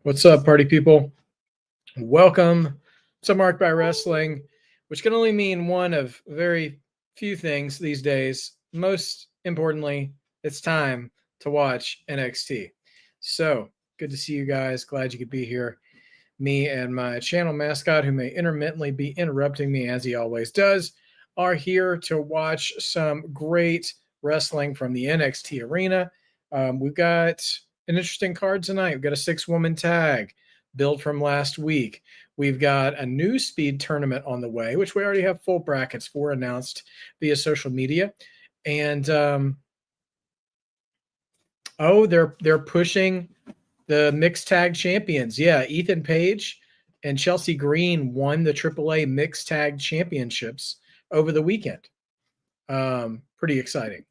What's up, party people? Welcome to Marked by Wrestling, which can only mean one of very few things these days. Most importantly, it's time to watch NXT. So, good to see you guys. Glad you could be here. Me and my channel mascot, who may intermittently be interrupting me as he always does, are here to watch some great wrestling from the NXT arena. We've got an interesting card tonight. We've got a 6-woman tag built from last week. We've got a new speed tournament on the way, which we already have full brackets for announced via social media. And they're pushing the mixed tag champions. Yeah, Ethan Page and Chelsea Green won the AAA mixed tag championships over the weekend. Pretty exciting.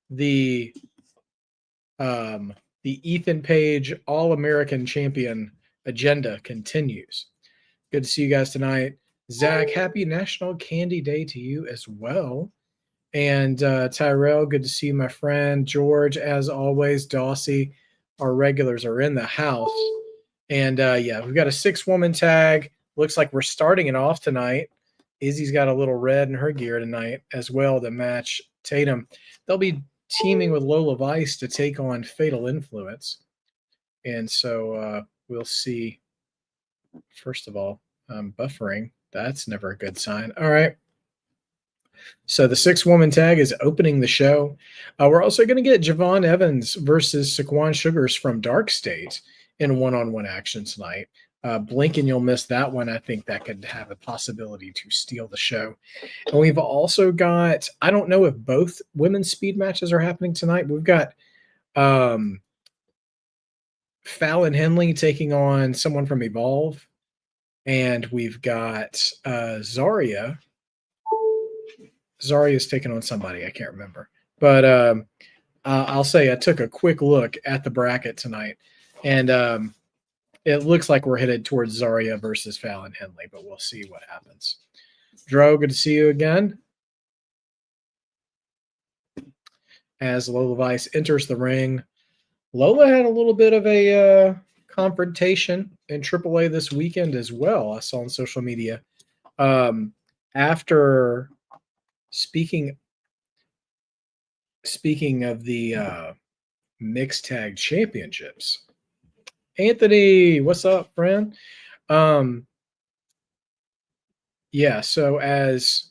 The Ethan Page All-American Champion agenda continues. Good to see you guys tonight. Zach, happy National Candy Day to you as well. And Tyrell, good to see you, my friend. George, as always. Dawsey, our regulars are in the house. And yeah, we've got a 6-woman tag. Looks like we're starting it off tonight. Izzy's got a little red in her gear tonight as well to match Tatum. They'll be teaming with Lola Vice to take on Fatal Influence. And so we'll see. First of all, buffering. That's never a good sign. All right. So the 6-woman tag is opening the show. We're also going to get Javon Evans versus Saquon Sugars from Darkstate in one-on-one action tonight. Blink and you'll miss that one. I think that could have a possibility to steal the show. And we've also got, I don't know if both women's speed matches are happening tonight, but we've got Fallon Henley taking on someone from Evolve. And we've got Zarya. Zarya's taking on somebody. I can't remember. But I'll say I took a quick look at the bracket tonight. And it looks like we're headed towards Zarya versus Fallon Henley, but we'll see what happens. Dro, good to see you again. As Lola Vice enters the ring. Lola had a little bit of a confrontation in AAA this weekend as well. I saw on social media. After speaking of the mixed tag championships, Anthony, what's up, friend? Yeah, so as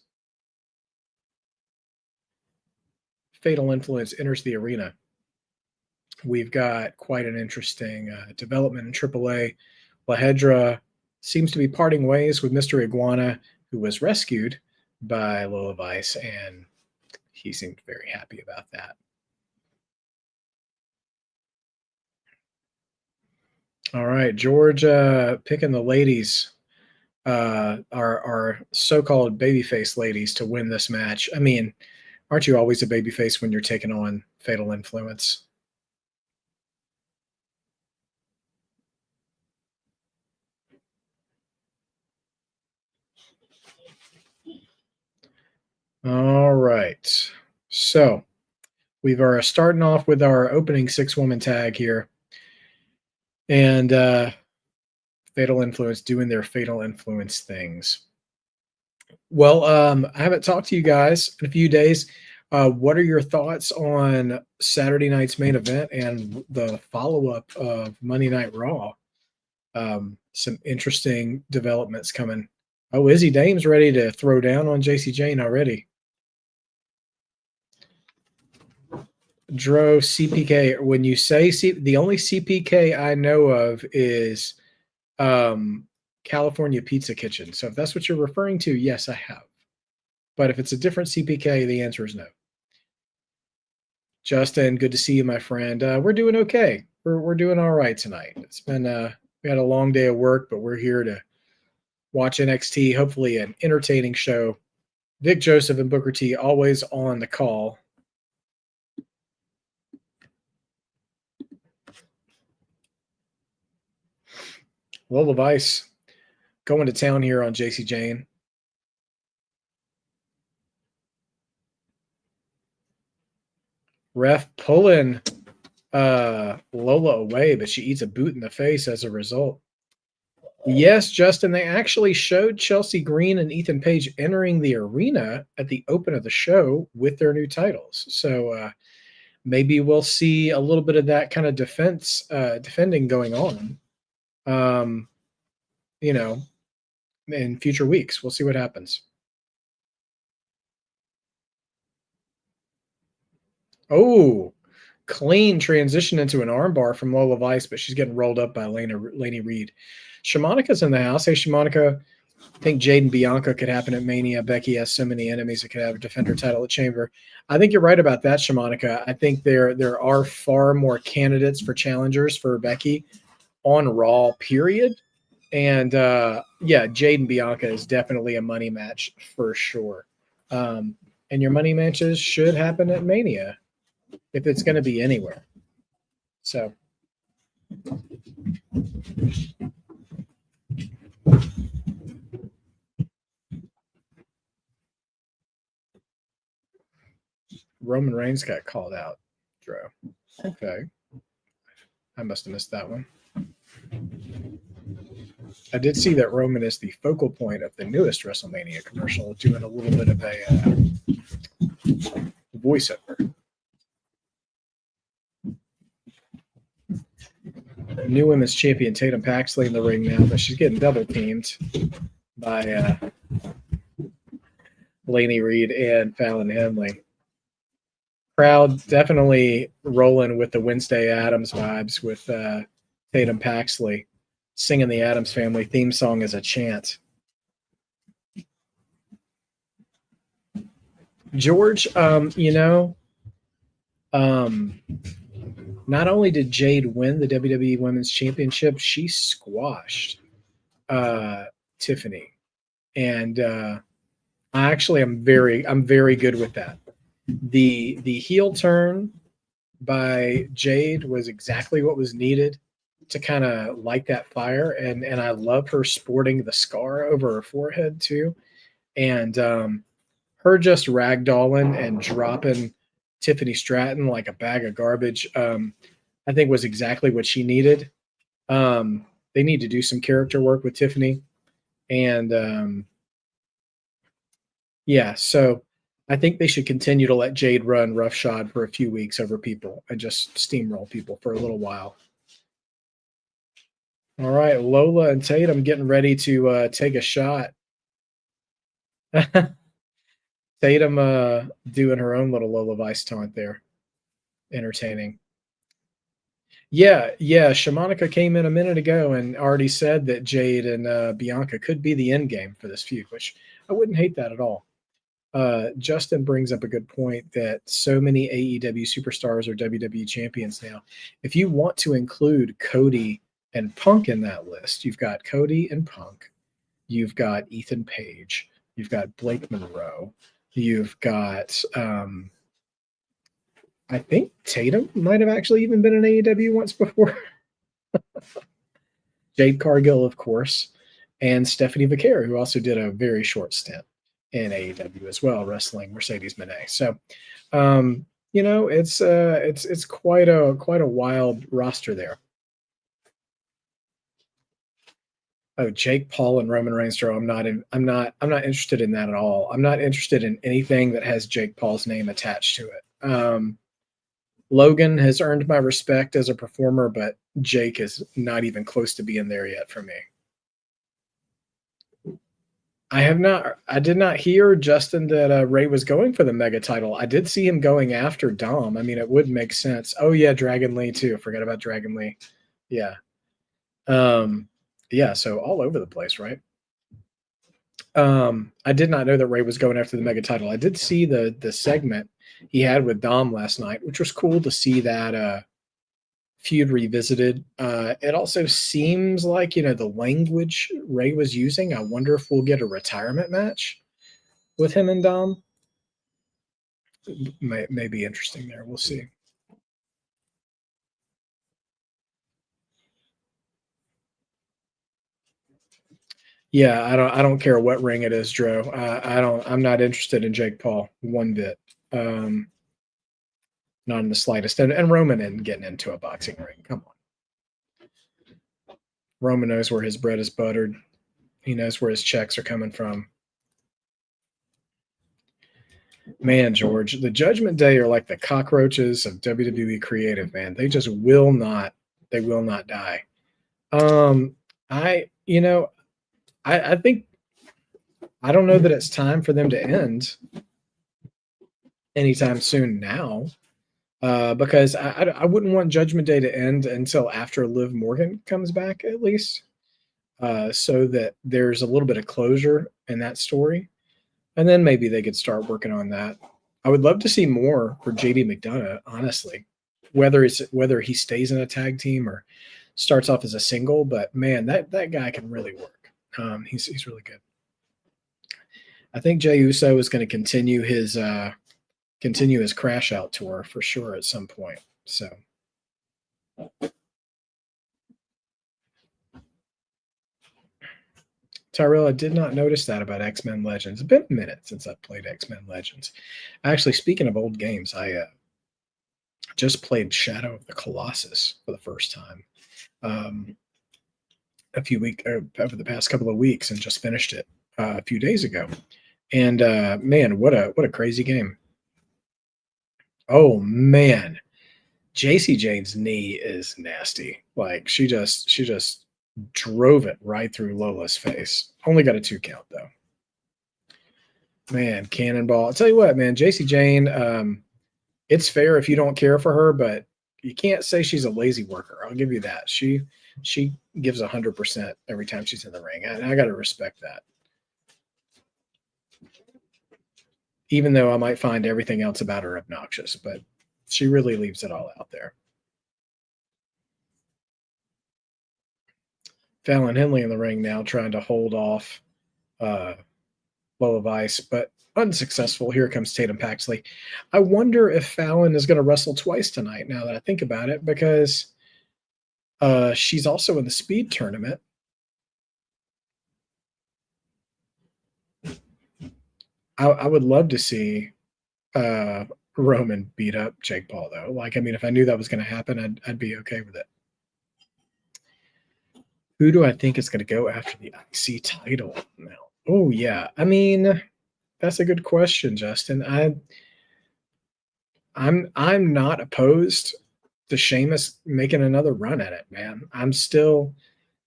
Fatal Influence enters the arena, we've got quite an interesting development in AAA. Lahedra seems to be parting ways with Mr. Iguana, who was rescued by Lola Vice, and he seemed very happy about that. All right, George picking the ladies, our so-called babyface ladies to win this match. I mean, aren't you always a babyface when you're taking on Fatal Influence? All right. So we are starting off with our opening 6-woman tag here. And Fatal Influence doing their Fatal Influence things. Well, I haven't talked to you guys in a few days. What are your thoughts on Saturday night's main event and the follow-up of Monday Night Raw? Some interesting developments coming. Oh, Izzy Dame's ready to throw down on JC Jane already. Dro CPK. When you say the only CPK I know of is California Pizza Kitchen. So if that's what you're referring to, yes, I have. But if it's a different CPK, the answer is no. Justin, good to see you, my friend. We're doing okay. We're doing all right tonight. It's been we had a long day of work, but we're here to watch NXT. Hopefully, an entertaining show. Vic Joseph and Booker T always on the call. Lola Vice going to town here on JC Jane. Ref pulling Lola away, but she eats a boot in the face as a result. Yes, Justin, they actually showed Chelsea Green and Ethan Page entering the arena at the open of the show with their new titles. So maybe we'll see a little bit of that kind of defending going on. Um, you know, in future weeks. We'll see what happens. Oh, clean transition into an armbar from Lola Vice, but she's getting rolled up by Laney Reed. Shamonica's in the house. Hey, Shamonica. I think Jade and Bianca could happen at Mania. Becky has so many enemies that could have a defender title at Chamber. I think you're right about that, Shamonica. I think there are far more candidates for challengers for Becky on Raw, period. And yeah, Jade and Bianca is definitely a money match for sure. And your money matches should happen at Mania if it's going to be anywhere. So. Roman Reigns got called out, Drew. Okay. I must have missed that one. I did see that Roman is the focal point of the newest WrestleMania commercial, doing a little bit of a voiceover. New Women's Champion Tatum Paxley in the ring now, but she's getting double teamed by Laney Reed and Fallon Henley. Crowd definitely rolling with the Wednesday Addams vibes with Tatum Paxley singing the Addams Family theme song as a chant. George, not only did Jade win the WWE Women's Championship, she squashed Tiffany, and I'm very good with that. The heel turn by Jade was exactly what was needed to kind of light that fire, and I love her sporting the scar over her forehead too, and her just ragdolling and dropping Tiffany Stratton like a bag of garbage. I think was exactly what she needed. They need to do some character work with Tiffany, and yeah, so I think they should continue to let Jade run roughshod for a few weeks over people and just steamroll people for a little while. All right, Lola and Tatum getting ready to take a shot. Tatum doing her own little Lola Vice taunt there. Entertaining. Yeah. Shamanica came in a minute ago and already said that Jade and Bianca could be the end game for this feud, which I wouldn't hate that at all. Justin brings up a good point that so many AEW superstars are WWE champions now. If you want to include Cody and Punk in that list, you've got Cody and Punk, you've got Ethan Page, you've got Blake Monroe, you've got I think Tatum might have actually even been in AEW once before. Jade Cargill, of course, and Stephanie Vaquer, who also did a very short stint in AEW as well, wrestling Mercedes Moné. So, it's quite a wild roster there. Oh, Jake Paul and Roman Reigns. I'm not interested in that at all. I'm not interested in anything that has Jake Paul's name attached to it. Logan has earned my respect as a performer, but Jake is not even close to being there yet for me. I did not hear, Justin, that Ray was going for the mega title. I did see him going after Dom. I mean, it would make sense. Oh yeah, Dragon Lee too. Forget about Dragon Lee. Yeah. Yeah, so all over the place, right? I did not know that Ray was going after the mega title. I did see the segment he had with Dom last night, which was cool to see that feud revisited. It also seems like, the language Ray was using. I wonder if we'll get a retirement match with him and Dom. May be interesting there. We'll see. Yeah, I don't care what ring it is, Drew. I'm not interested in Jake Paul one bit. Not in the slightest. And Roman isn't getting into a boxing ring. Come on. Roman knows where his bread is buttered. He knows where his checks are coming from. Man, George, the Judgment Day are like the cockroaches of WWE creative, man. They just will not die. I think I don't know that it's time for them to end anytime soon now, because I wouldn't want Judgment Day to end until after Liv Morgan comes back, at least, so that there's a little bit of closure in that story, and then maybe they could start working on that. I would love to see more for JD McDonough, honestly, whether he stays in a tag team or starts off as a single. But man, that guy can really work. He's really good. I think Jey Uso is going to continue his Crash Out tour for sure at some point. So. Tyrell, I did not notice that about X-Men Legends. It's been a minute since I've played X-Men Legends. Actually, speaking of old games, I just played Shadow of the Colossus for the first time over the past couple of weeks, and just finished it a few days ago. And man, what a crazy game! Oh man, JC Jane's knee is nasty. Like she just drove it right through Lola's face. Only got a 2 count though. Man, Cannonball. I'll tell you what, man, JC Jane, it's fair if you don't care for her, but you can't say she's a lazy worker. I'll give you that. She gives 100% every time she's in the ring. I got to respect that. Even though I might find everything else about her obnoxious, but she really leaves it all out there. Fallon Henley in the ring now, trying to hold off Lola Vice, but unsuccessful. Here comes Tatum Paxley. I wonder if Fallon is going to wrestle twice tonight, now that I think about it, because she's also in the speed tournament. I would love to see Roman beat up Jake Paul, though. Like, I mean, if I knew that was going to happen, I'd be okay with it. Who do I think is going to go after the IC title now? Oh, yeah. I mean, that's a good question, Justin. I'm not opposed to Sheamus making another run at it, man. I'm still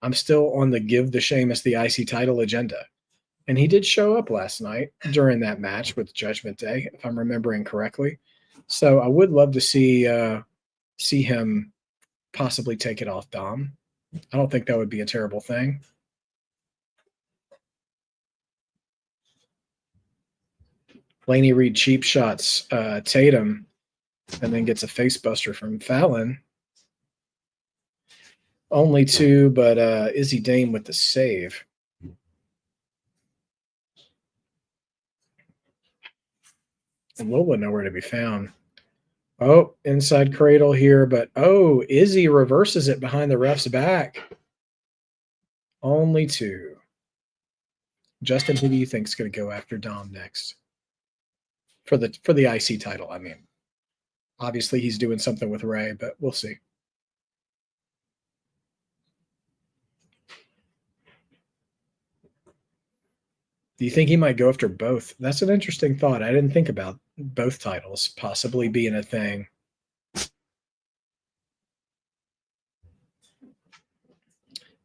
on the give the Sheamus the IC title agenda. And he did show up last night during that match with Judgment Day, if I'm remembering correctly. So I would love to see him possibly take it off Dom. I don't think that would be a terrible thing. Laney Reed cheap shots Tatum, and then gets a face buster from Fallon. Only 2, but Izzy Dame with the save. And Lola nowhere to be found. Oh, inside cradle here, but Izzy reverses it behind the ref's back. Only 2. Justin, who do you think is going to go after Dom next? For the IC title, I mean. Obviously, he's doing something with Ray, but we'll see. Do you think he might go after both? That's an interesting thought. I didn't think about both titles possibly being a thing.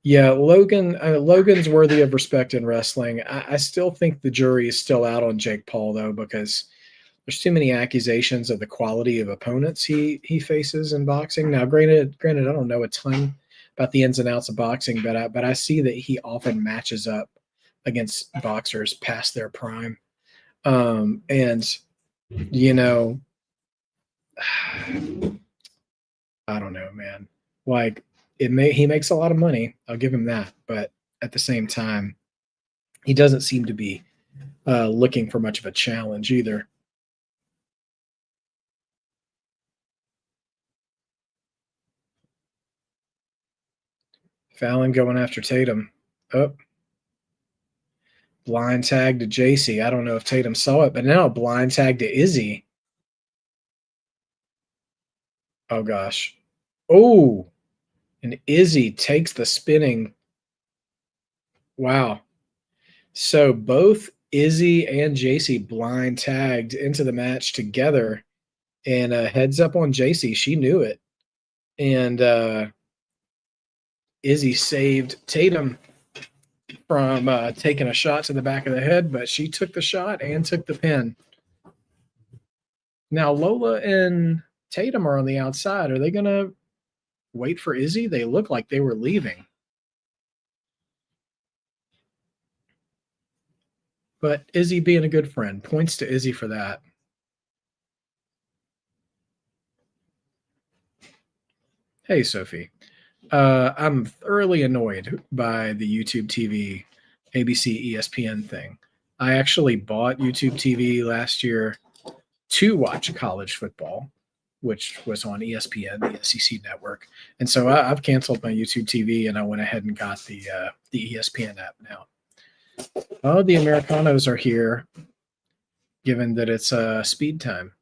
Yeah, Logan's worthy of respect in wrestling. I still think the jury is still out on Jake Paul, though, because there's too many accusations of the quality of opponents he faces in boxing. Now, granted, I don't know a ton about the ins and outs of boxing, but I see that he often matches up against boxers past their prime. And you know, I don't know, man. Like he makes a lot of money. I'll give him that, but at the same time, he doesn't seem to be looking for much of a challenge either. Fallon going after Tatum. Oh. Blind tag to JC. I don't know if Tatum saw it, but now blind tag to Izzy. Oh gosh. Oh, and Izzi takes the spinning. Wow. So both Izzi and JC blind tagged into the match together, and heads up on JC. She knew it, and Izzi saved Tatum from taking a shot to the back of the head, but she took the shot and took the pin. Now Lola and Tatum are on the outside. Are they going to wait for Izzi? They look like they were leaving. But Izzi being a good friend, points to Izzi for that. Hey, Sophie. I'm thoroughly annoyed by the YouTube TV, ABC, ESPN thing. I actually bought YouTube TV last year to watch college football, which was on ESPN, the SEC network. And so I've canceled my YouTube TV and I went ahead and got the ESPN app now. Oh, the Americanos are here, given that it's speed time.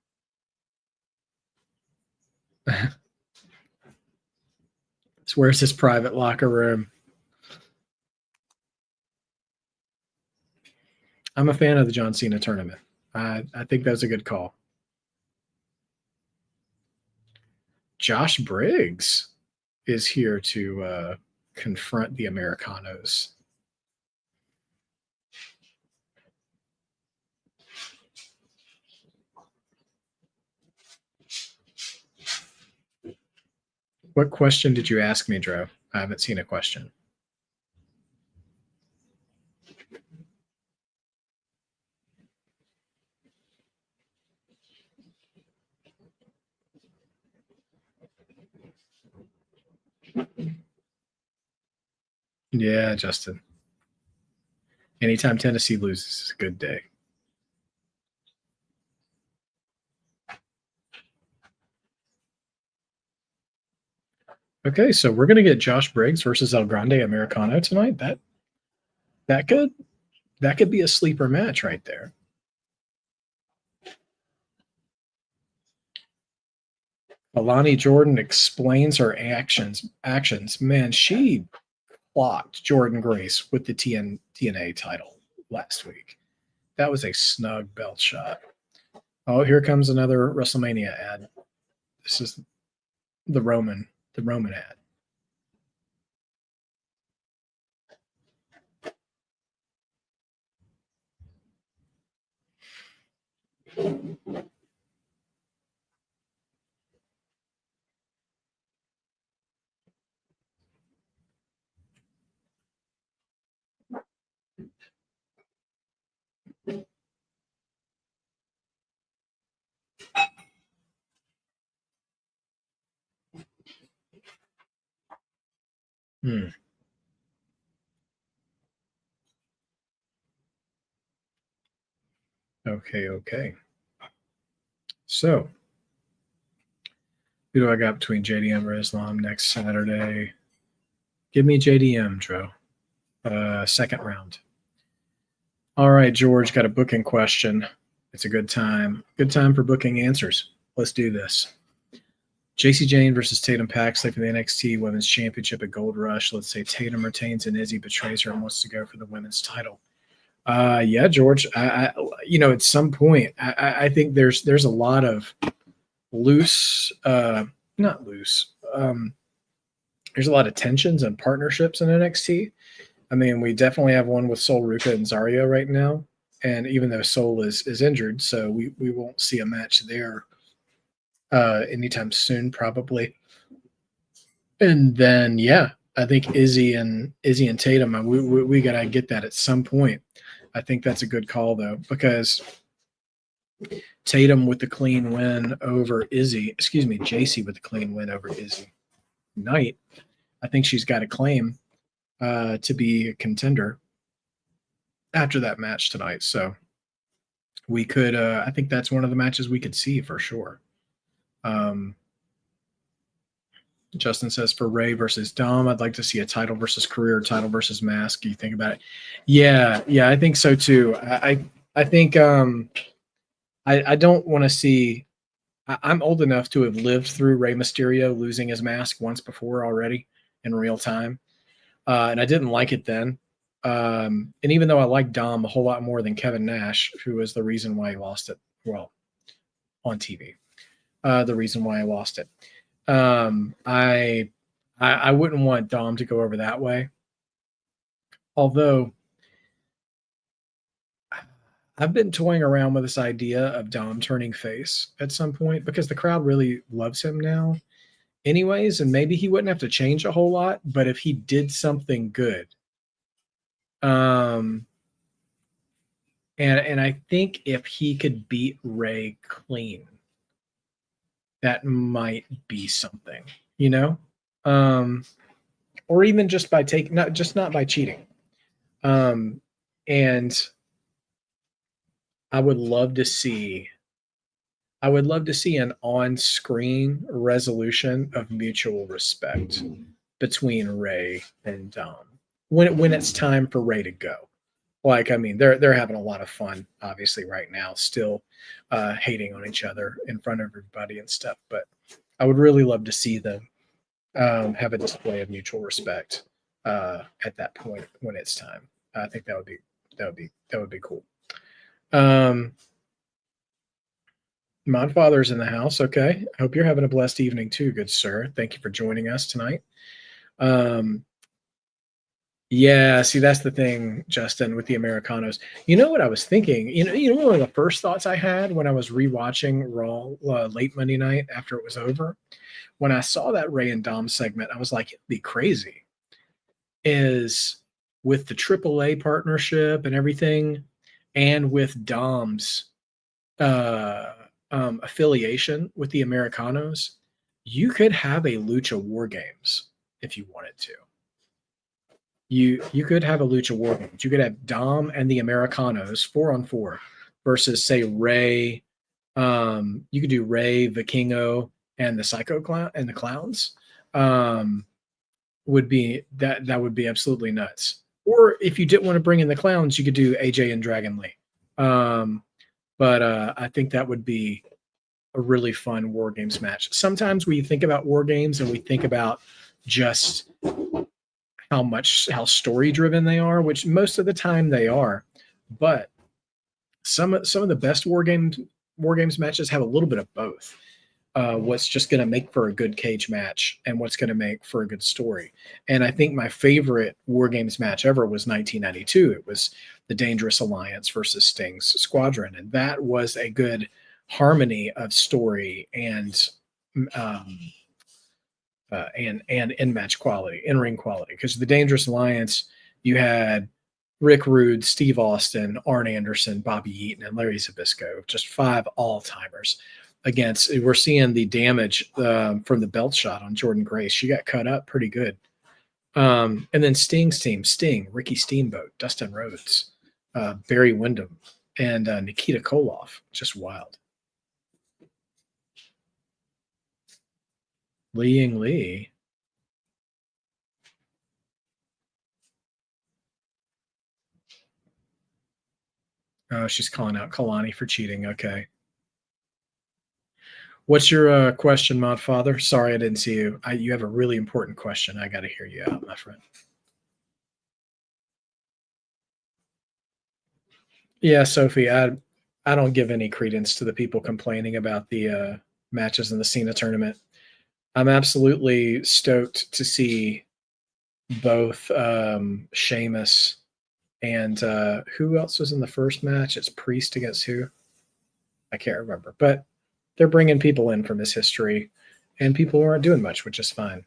Where's his private locker room? I'm a fan of the John Cena tournament. I think that was a good call. Josh Briggs is here to confront the Americanos. What question did you ask me, Drew? I haven't seen a question. Yeah, Justin. Anytime Tennessee loses is a good day. Okay, so we're gonna get Josh Briggs versus El Grande Americano tonight. That could be a sleeper match right there. Alani Jordan explains her actions. Man, she clocked Jordan Grace with the TNA title last week. That was a snug belt shot. Oh, here comes another WrestleMania ad. This is the Roman ad. Hmm. Okay. So, who do I got between JDM or Islam next Saturday? Give me JDM, Joe. Second round. All right, George, got a booking question. It's a good time. Good time for booking answers. Let's do this. JC Jane versus Tatum Paxley for the NXT Women's Championship at Gold Rush. Let's say Tatum retains and Izzi betrays her and wants to go for the women's title. Yeah, George. At some point, I think there's a lot of loose, not loose. There's a lot of tensions and partnerships in NXT. I mean, we definitely have one with Sol Ruka and Zarya right now, and even though Sol is injured, so we won't see a match there anytime soon, probably. And then, yeah, I think Izzi and Tatum, we gotta get that at some point. I think that's a good call though, because Tatum with the clean win over JC with the clean win over Izzi Knight. I think she's got a claim to be a contender after that match tonight. So we could, I think that's one of the matches we could see for sure. Justin says for Ray versus Dom, I'd like to see a title versus career, title versus mask. Do you think about it? Yeah, I think so too. I think I don't want to see I'm old enough to have lived through Rey Mysterio losing his mask once before already in real time, and I didn't like it then. And even though I like Dom a whole lot more than Kevin Nash, who was the reason why he lost it, well, on TV, the reason why I lost it, um, I, I wouldn't want Dom to go over that way. Although I've been toying around with this idea of Dom turning face at some point because the crowd really loves him now, anyways, and maybe he wouldn't have to change a whole lot, but if he did something good, um, and I think if he could beat Ray clean, that might be something, you know, um, or even just by taking not by cheating, um, and I would love to see I would love to see an on-screen resolution of mutual respect between Ray and Dom when it's time for Ray to go. Like, I mean, they're having a lot of fun, obviously, right now, still hating on each other in front of everybody and stuff. But I would really love to see them have a display of mutual respect at that point when it's time. I think that would be cool. Modfather's in the house. Okay. I hope you're having a blessed evening too, good sir. Thank you for joining us tonight. Yeah, see, that's the thing, Justin, with the Americanos. You know what I was thinking? One of the first thoughts I had when I was rewatching Raw late Monday night after it was over, when I saw that Ray and Dom segment, I was like, it'd be crazy. Is with the AAA partnership and everything, and with Dom's affiliation with the Americanos, you could have a Lucha War Games if you wanted to. You could have a Lucha War Games. You could have Dom and the Americanos 4-on-4 versus, say, Ray. You could do Ray, Vikingo, and the Psycho Clown and the Clowns. Would be that would be absolutely nuts. Or if you didn't want to bring in the Clowns, you could do AJ and Dragon Lee. But I think that would be a really fun War Games match. Sometimes we think about War Games and we think about just how story driven they are, which most of the time they are. But some of the best War Games matches have a little bit of both. What's just going to make for a good cage match and what's going to make for a good story. And I think my favorite War Games match ever was 1992. It was the Dangerous Alliance versus Sting's Squadron, and that was a good harmony of story and in-match quality, in-ring quality. Because the Dangerous Alliance, you had Rick Rude, Steve Austin, Arn Anderson, Bobby Eaton, and Larry Zbyszko, just 5 all-timers. We're seeing the damage from the belt shot on Jordan Grace. She got cut up pretty good. And then Sting's team, Sting, Ricky Steamboat, Dustin Rhodes, Barry Windham, and Nikita Koloff, just wild. Li Ying Lee. Oh, she's calling out Kalani for cheating. Okay. What's your question, Mod Father? Sorry, I didn't see you. You have a really important question. I got to hear you out, my friend. Yeah, Sophie, I don't give any credence to the people complaining about the matches in the Cena tournament. I'm absolutely stoked to see both Sheamus and who else was in the first match? It's Priest against who? I can't remember, but they're bringing people in from his history, and people aren't doing much, which is fine.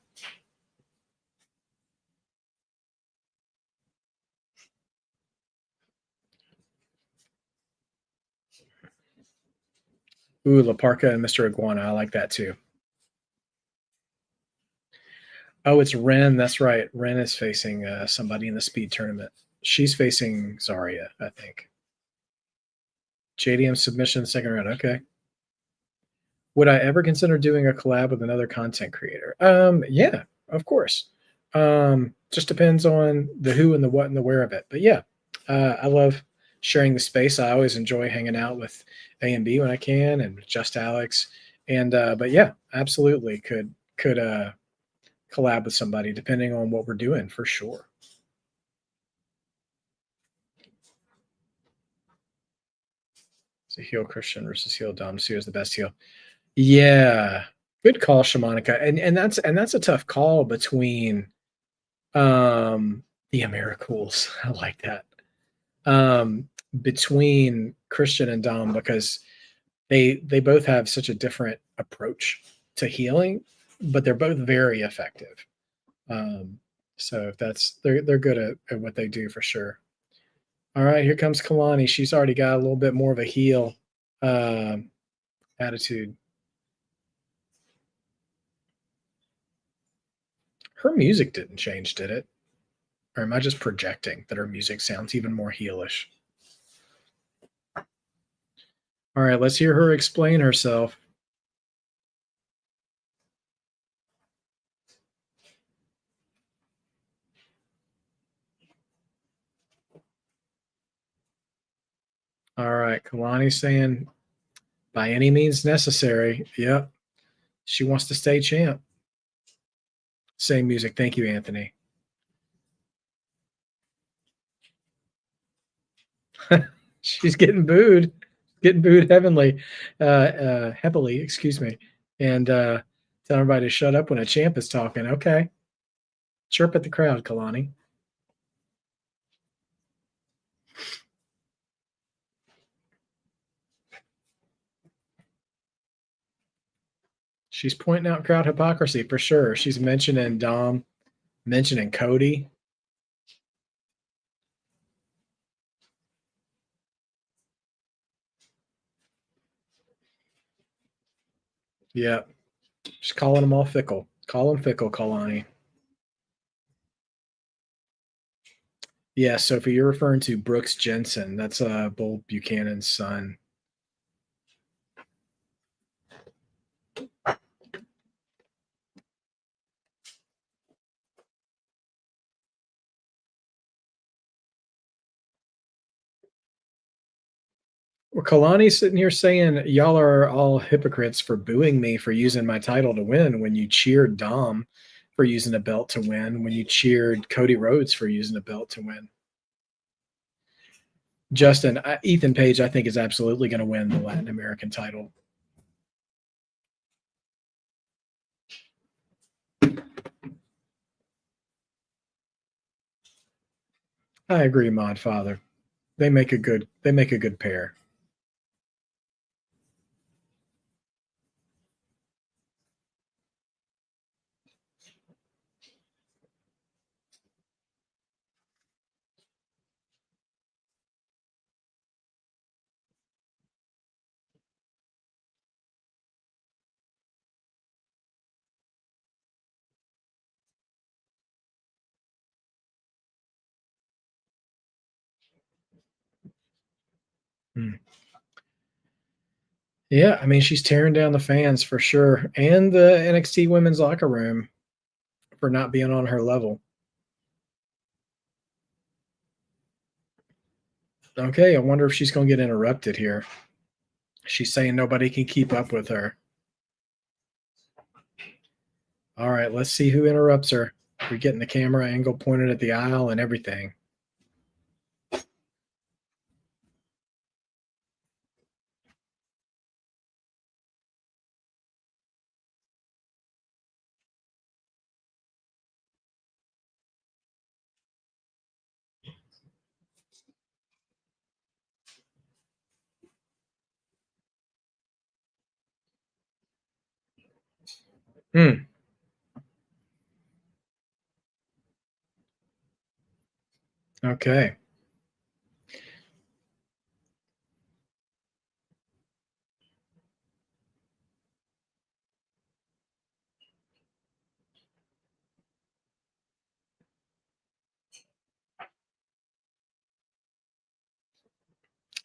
Ooh, La Parca and Mr. Iguana. I like that too. Oh, it's Ren. That's right. Ren is facing somebody in the speed tournament. She's facing Zarya, I think. JDM submission, second round. Okay. Would I ever consider doing a collab with another content creator? Yeah, of course. Just depends on the who and the what and the where of it. But yeah, I love sharing the space. I always enjoy hanging out with A and B when I can, and with Just Alex And but yeah, absolutely could collab with somebody depending on what we're doing for sure. So heel Christian versus heel Dom. So who's the best heel? Yeah, good call, Shamanica. And that's a tough call between the Americools. I like that. Between Christian and Dom because they both have such a different approach to healing, but they're both very effective. Um, so that's they're good at what they do for sure. All right, here comes Kalani. She's already got a little bit more of a heel attitude. Her music didn't change, did it? Or am I just projecting that her music sounds even more heelish? All right, let's hear her explain herself. All right, Kalani saying by any means necessary. Yep, she wants to stay champ. Same music. Thank you, Anthony. She's getting booed heavily, excuse me, and tell everybody to shut up when a champ is talking. Okay, chirp at the crowd, Kalani. She's pointing out crowd hypocrisy for sure. She's mentioning Dom, mentioning Cody. Yeah, she's calling them all fickle. Call them fickle, Kalani. Yeah, Sophie, you're referring to Brooks Jensen. That's Bull Buchanan's son. Well, Kalani's sitting here saying y'all are all hypocrites for booing me for using my title to win when you cheered Dom for using a belt to win, when you cheered Cody Rhodes for using a belt to win. Justin, Ethan Page, I think, is absolutely going to win the Latin American title. I agree, Mod Father. They make a good pair. Hmm. Yeah, I mean, she's tearing down the fans for sure, and the NXT women's locker room for not being on her level. Okay, I wonder if she's going to get interrupted here. She's saying nobody can keep up with her. All right, let's see who interrupts her. We're getting the camera angle pointed at the aisle and everything. Hmm. Okay.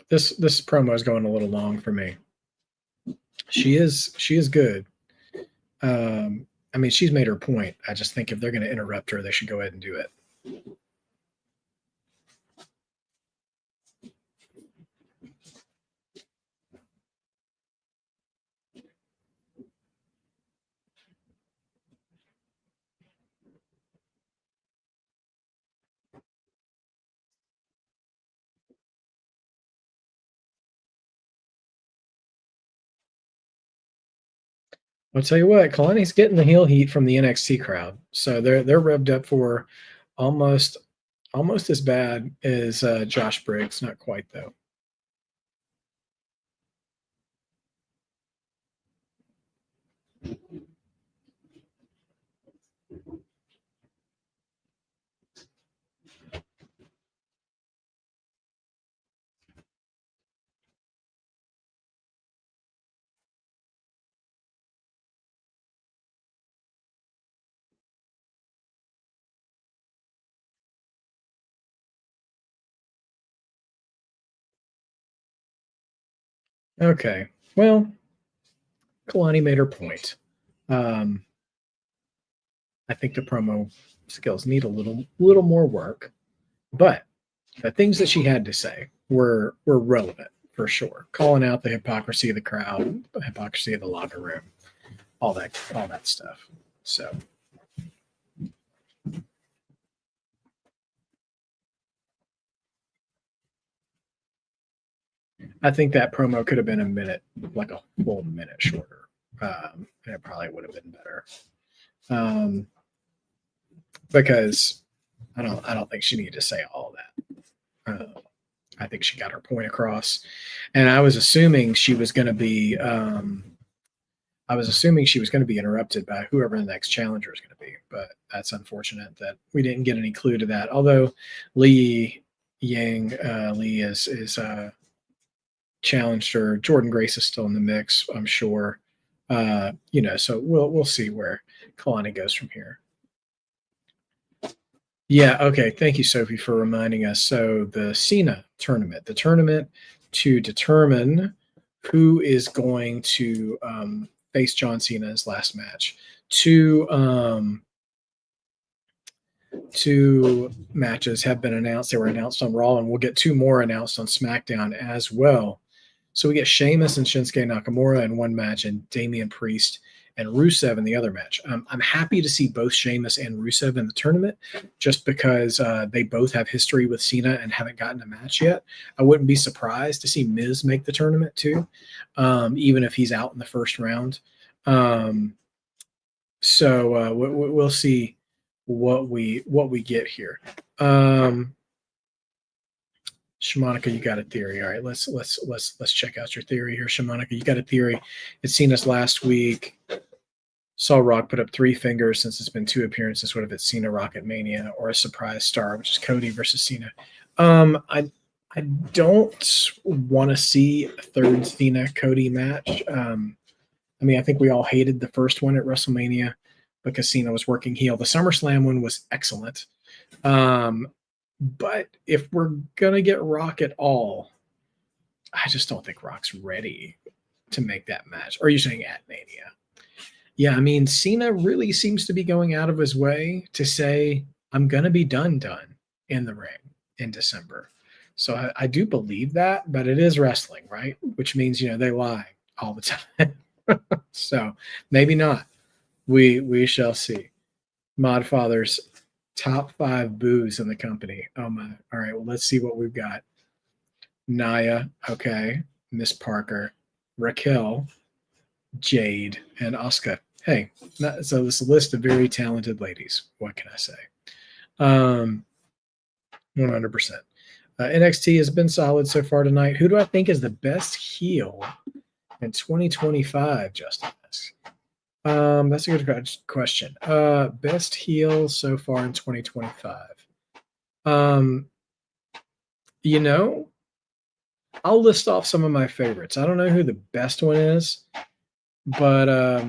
This promo is going a little long for me. She is good. I mean, she's made her point. I just think if they're going to interrupt her, they should go ahead and do it. I'll tell you what, Kalani's getting the heel heat from the NXT crowd, so they're revved up for almost almost as bad as Josh Briggs. Not quite though. Okay, well, Kalani made her point. Um, I think the promo skills need a little more work, but the things that she had to say were relevant for sure. Calling out the hypocrisy of the crowd, the hypocrisy of the locker room, all that stuff. So I think that promo could have been a minute, like a full minute shorter, and it probably would have been better. Um, because I don't think she needed to say all that. I think she got her point across, and I was assuming she was going to be. I was assuming she was going to be interrupted by whoever the next challenger is going to be, but that's unfortunate that we didn't get any clue to that. Although Lee is challenged her, Jordan Grace is still in the mix, I'm sure. So we'll see where Kalani goes from here. Yeah, okay. Thank you, Sophie, for reminding us. So the Cena tournament, the tournament to determine who is going to face John Cena's last match. Two matches have been announced. They were announced on Raw, and we'll get two more announced on SmackDown as well. So we get Sheamus and Shinsuke Nakamura in one match, and Damian Priest and Rusev in the other match. I'm happy to see both Sheamus and Rusev in the tournament, just because they both have history with Cena and haven't gotten a match yet. I wouldn't be surprised to see Miz make the tournament too, even if he's out in the first round. So we'll see what we get here. Shamanika, you got a theory. All right, let's check out your theory here. Shamanika, you got a theory. It's seen us last week. Saw Rock put up 3 fingers since it's been 2 appearances. What if it's Cena Rocket Mania or a surprise star, which is Cody versus Cena? I don't want to see a third Cena Cody match. I think we all hated the first one at WrestleMania because Cena was working heel. The SummerSlam one was excellent. But if we're going to get Rock at all, I just don't think Rock's ready to make that match. Or are you saying at Mania? Yeah, Cena really seems to be going out of his way to say, I'm going to be done in the ring in December. So I do believe that, but it is wrestling, right? Which means, they lie all the time. So maybe not. We shall see. Modfather's top 5 boos in the company. Oh my. All right. Well, let's see what we've got. Naya. Okay. Miss Parker. Raquel. Jade. And Asuka. Hey, so this list of very talented ladies. What can I say? 100%. NXT has been solid so far tonight. Who do I think is the best heel in 2025, Justin? That's a good question. Best heel so far in 2025. I'll list off some of my favorites. I don't know who the best one is, but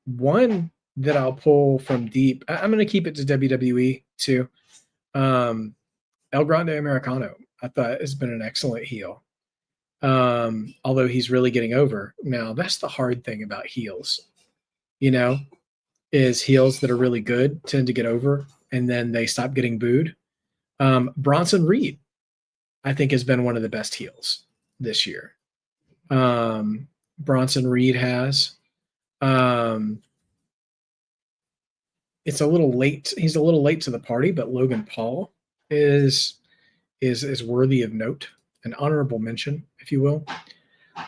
one that I'll pull from deep. I'm going to keep it to WWE too. El Grande Americano, I thought, has been an excellent heel. Although he's really getting over. Now, that's the hard thing about heels. Is heels that are really good tend to get over and then they stop getting booed. Bronson Reed, I think, has been one of the best heels this year. Bronson Reed has. It's a little late. He's a little late to the party, but Logan Paul is worthy of note, an honorable mention, if you will.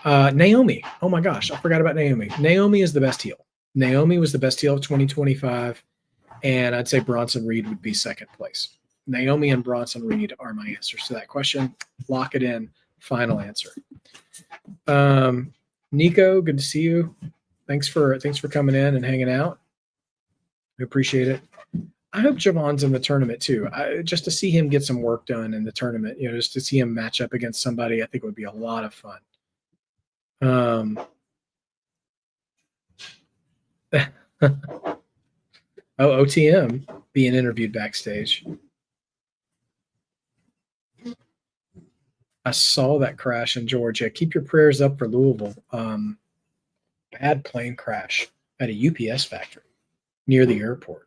Naomi. Oh my gosh, I forgot about Naomi. Naomi is the best heel. Naomi was the best heel of 2025, and I'd say Bronson Reed would be second place. Naomi and Bronson Reed are my answers to that question. Lock it in. Final answer. Nico, good to see you. Thanks for coming in and hanging out. We appreciate it. I hope Javon's in the tournament too. Just to see him get some work done in the tournament, just to see him match up against somebody, I think would be a lot of fun. OTM being interviewed backstage. I saw that crash in Georgia. Keep your prayers up for Louisville. Bad plane crash at a UPS factory near the airport.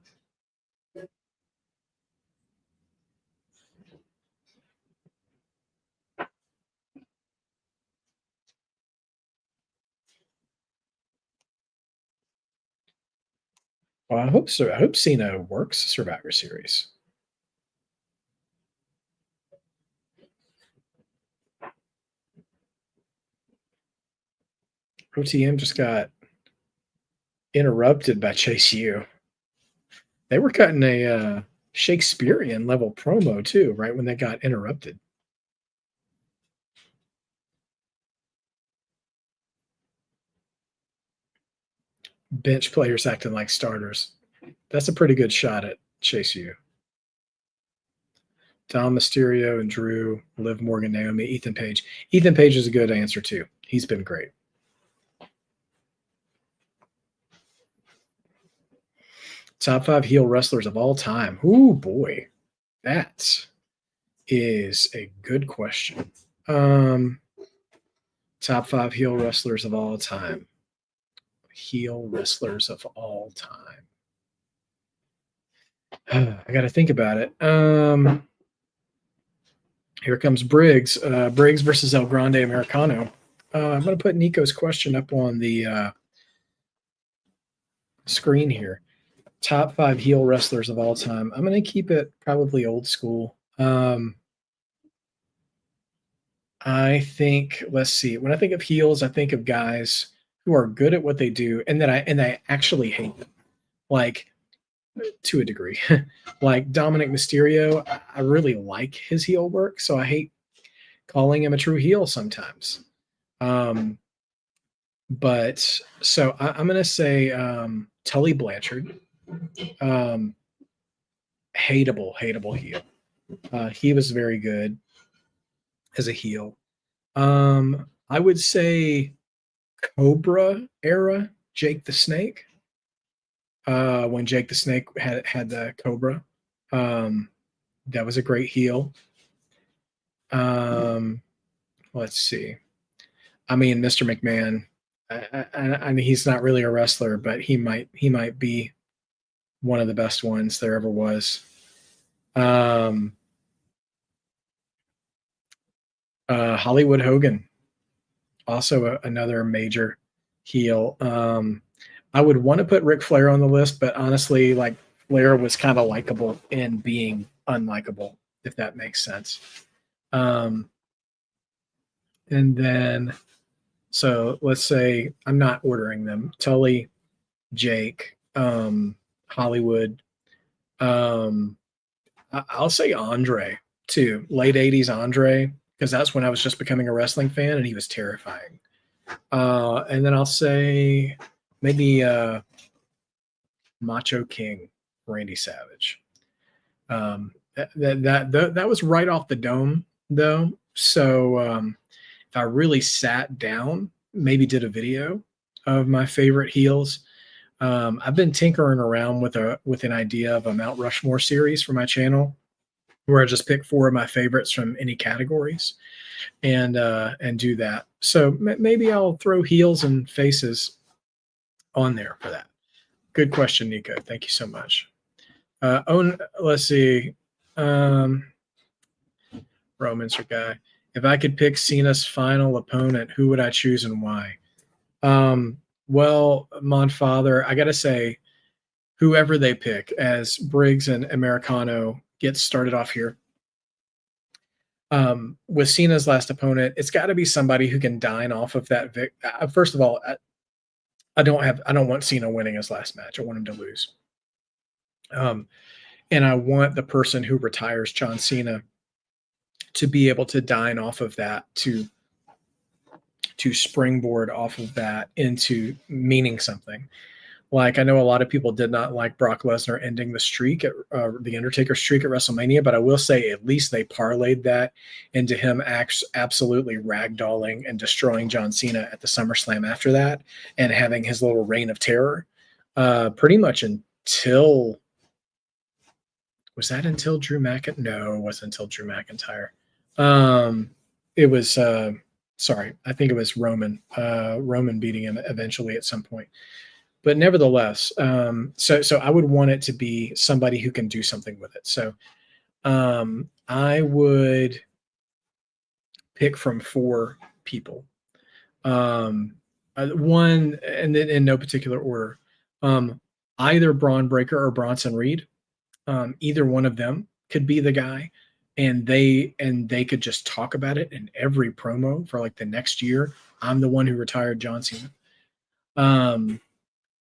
Well, I hope so. I hope Cena works Survivor Series. OTM just got interrupted by Chase U. They were cutting a Shakespearean level promo too, right when they got interrupted. Bench players acting like starters. That's a pretty good shot at Chase U. Dom Mysterio and Drew, Liv Morgan, Naomi, Ethan Page. Ethan Page is a good answer too. He's been great. Top 5 heel wrestlers of all time. Ooh, boy. That is a good question. Top 5 heel wrestlers of all time. Heel wrestlers of all time. I got to think about it. Here comes Briggs. Briggs versus El Grande Americano. I'm going to put Nico's question up on the screen here. Top 5 heel wrestlers of all time. I'm going to keep it probably old school. I think, let's see. When I think of heels, I think of guys who are good at what they do and that I actually hate them. Like, to a degree. Like Dominic Mysterio, I really like his heel work, so I hate calling him a true heel sometimes. But so I'm going to say Tully Blanchard. Hateable heel. He was very good as a heel. I would say Cobra era, Jake the Snake. When Jake the Snake had the Cobra, that was a great heel. Let's see. I mean, Mr. McMahon. I mean, he's not really a wrestler, but he might be one of the best ones there ever was. Hollywood Hogan, also another major heel. I would want to put Ric Flair on the list, but honestly, like Flair was kind of likable in being unlikable, if that makes sense. And then, so let's say I'm not ordering them. Tully, Jake, Hollywood. I'll say Andre too. Late 80s Andre, because that's when I was just becoming a wrestling fan and he was terrifying. And then I'll say maybe Macho King, Randy Savage. That was right off the dome though. So if I really sat down, maybe did a video of my favorite heels. I've been tinkering around with an idea of a Mount Rushmore series for my channel, where I just pick 4 of my favorites from any categories, and do that. So maybe I'll throw heels and faces on there for that. Good question, Nico. Thank you so much. Let's see. Roman's your guy. If I could pick Cena's final opponent, who would I choose and why? Well, Monfather, I got to say, whoever they pick as Briggs and Americano gets started off here. With Cena's last opponent, it's got to be somebody who can dine off of that. First of all, I don't want Cena winning his last match. I want him to lose. And I want the person who retires John Cena to be able to dine off of that, to springboard off of that into meaning something. Like, I know a lot of people did not like Brock Lesnar ending the streak at the Undertaker streak at WrestleMania, but I will say at least they parlayed that into him absolutely ragdolling and destroying John Cena at the SummerSlam after that, and having his little reign of terror, pretty much until, was that until Drew McIntyre? No, it wasn't until Drew McIntyre. It was sorry, I think it was Roman. Roman beating him eventually at some point. But nevertheless, so I would want it to be somebody who can do something with it. So I would pick from 4 people. One, and then in no particular order, either Braun Breaker or Bronson Reed. Either one of them could be the guy, and they could just talk about it in every promo for like the next year. I'm the one who retired John Cena.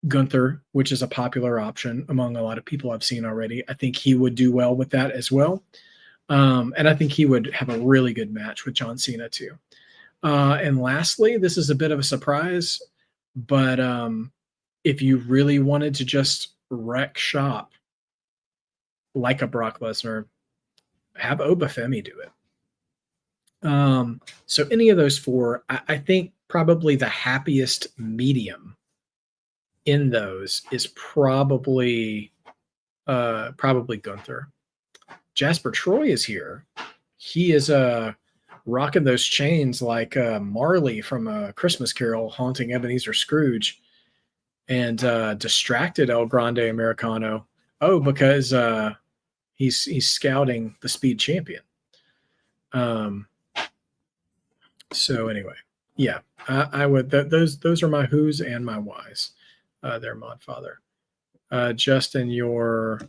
Gunther, which is a popular option among a lot of people I've seen already. I think he would do well with that as well. And I think he would have a really good match with John Cena too. And lastly, this is a bit of a surprise, but if you really wanted to just wreck shop like a Brock Lesnar, have Obafemi do it. So any of those 4, I think probably the happiest medium in those is probably Gunther. Jasper Troy is here. He is rocking those chains like Marley from A Christmas Carol haunting Ebenezer Scrooge, and distracted El Grande Americano. Oh, because he's scouting the Speed Champion. So anyway, yeah, I would. Those are my who's and my whys. There, Modfather. Justin, your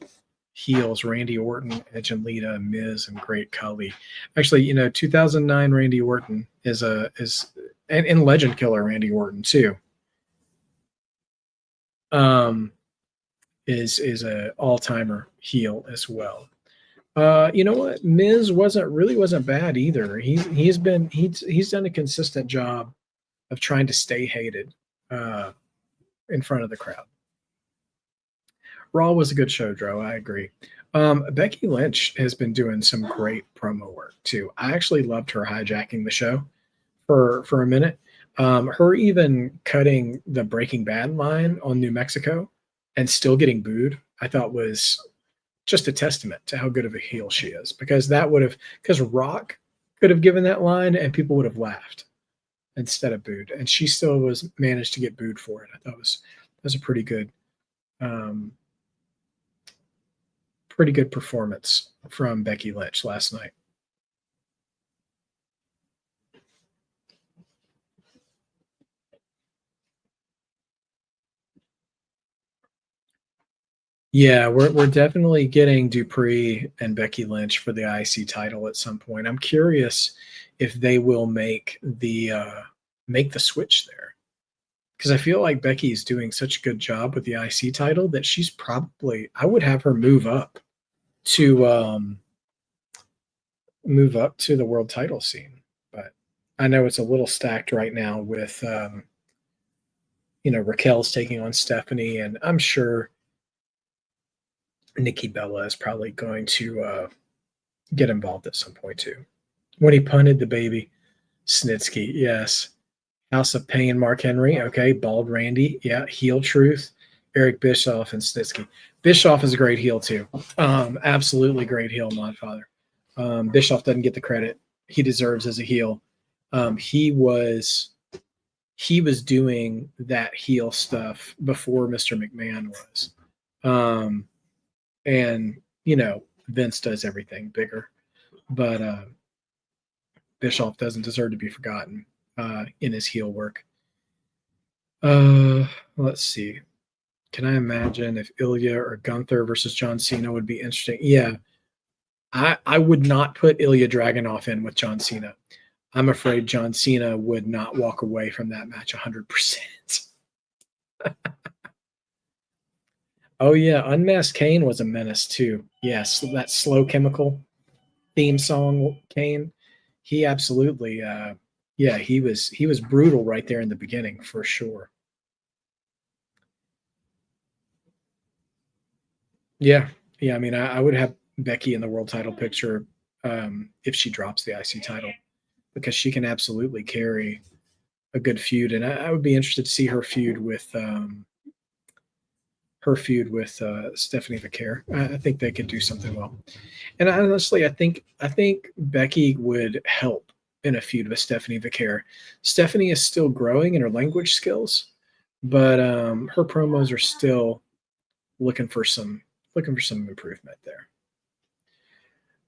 heels: Randy Orton, Edge and Lita, Miz, and Great Khali. Actually, 2009 Randy Orton is and Legend Killer Randy Orton too. Is a all-timer heel as well. You know what? Miz wasn't bad either. He's done a consistent job of trying to stay hated in front of the crowd. Raw was a good show, Dro. I agree. Becky Lynch has been doing some great promo work too. I actually loved her hijacking the show for a minute. Her even cutting the Breaking Bad line on New Mexico and still getting booed, I thought was just a testament to how good of a heel she is, because Rock could have given that line and people would have laughed instead of booed, and she still managed to get booed for it. I thought it was a pretty good performance from Becky Lynch last night. Yeah, we're definitely getting Dupree and Becky Lynch for the IC title at some point. I'm curious if they will make the switch there, because I feel like Becky is doing such a good job with the IC title that I would have her move up to the world title scene. But I know it's a little stacked right now with Raquel's taking on Stephanie, and I'm sure Nikki Bella is probably going to get involved at some point too. When he punted the baby, Snitsky, yes. House of Pain, Mark Henry, okay. Bald Randy, yeah. Heel Truth, Eric Bischoff, and Snitsky. Bischoff is a great heel too. Absolutely great heel, Modfather. Bischoff doesn't get the credit he deserves as a heel. He was doing that heel stuff before Mr. McMahon was. And Vince does everything bigger, but Bischoff doesn't deserve to be forgotten in his heel work. Let's see. Can I imagine if Ilya or Gunther versus John Cena would be interesting? Yeah. I would not put Ilya Dragunov in with John Cena. I'm afraid John Cena would not walk away from that match 100%. Oh yeah, Unmasked Kane was a menace too. Yes, that Slow Chemical theme song, Kane. He absolutely, yeah, he was brutal right there in the beginning for sure. Yeah, yeah. I mean, I would have Becky in the world title picture if she drops the IC title because she can absolutely carry a good feud, and I would be interested to see her feud with Stephanie Vaquer. I think they could do something well. And honestly, I think Becky would help in a feud with Stephanie Vaquer. Stephanie is still growing in her language skills, but her promos are still looking for some improvement there.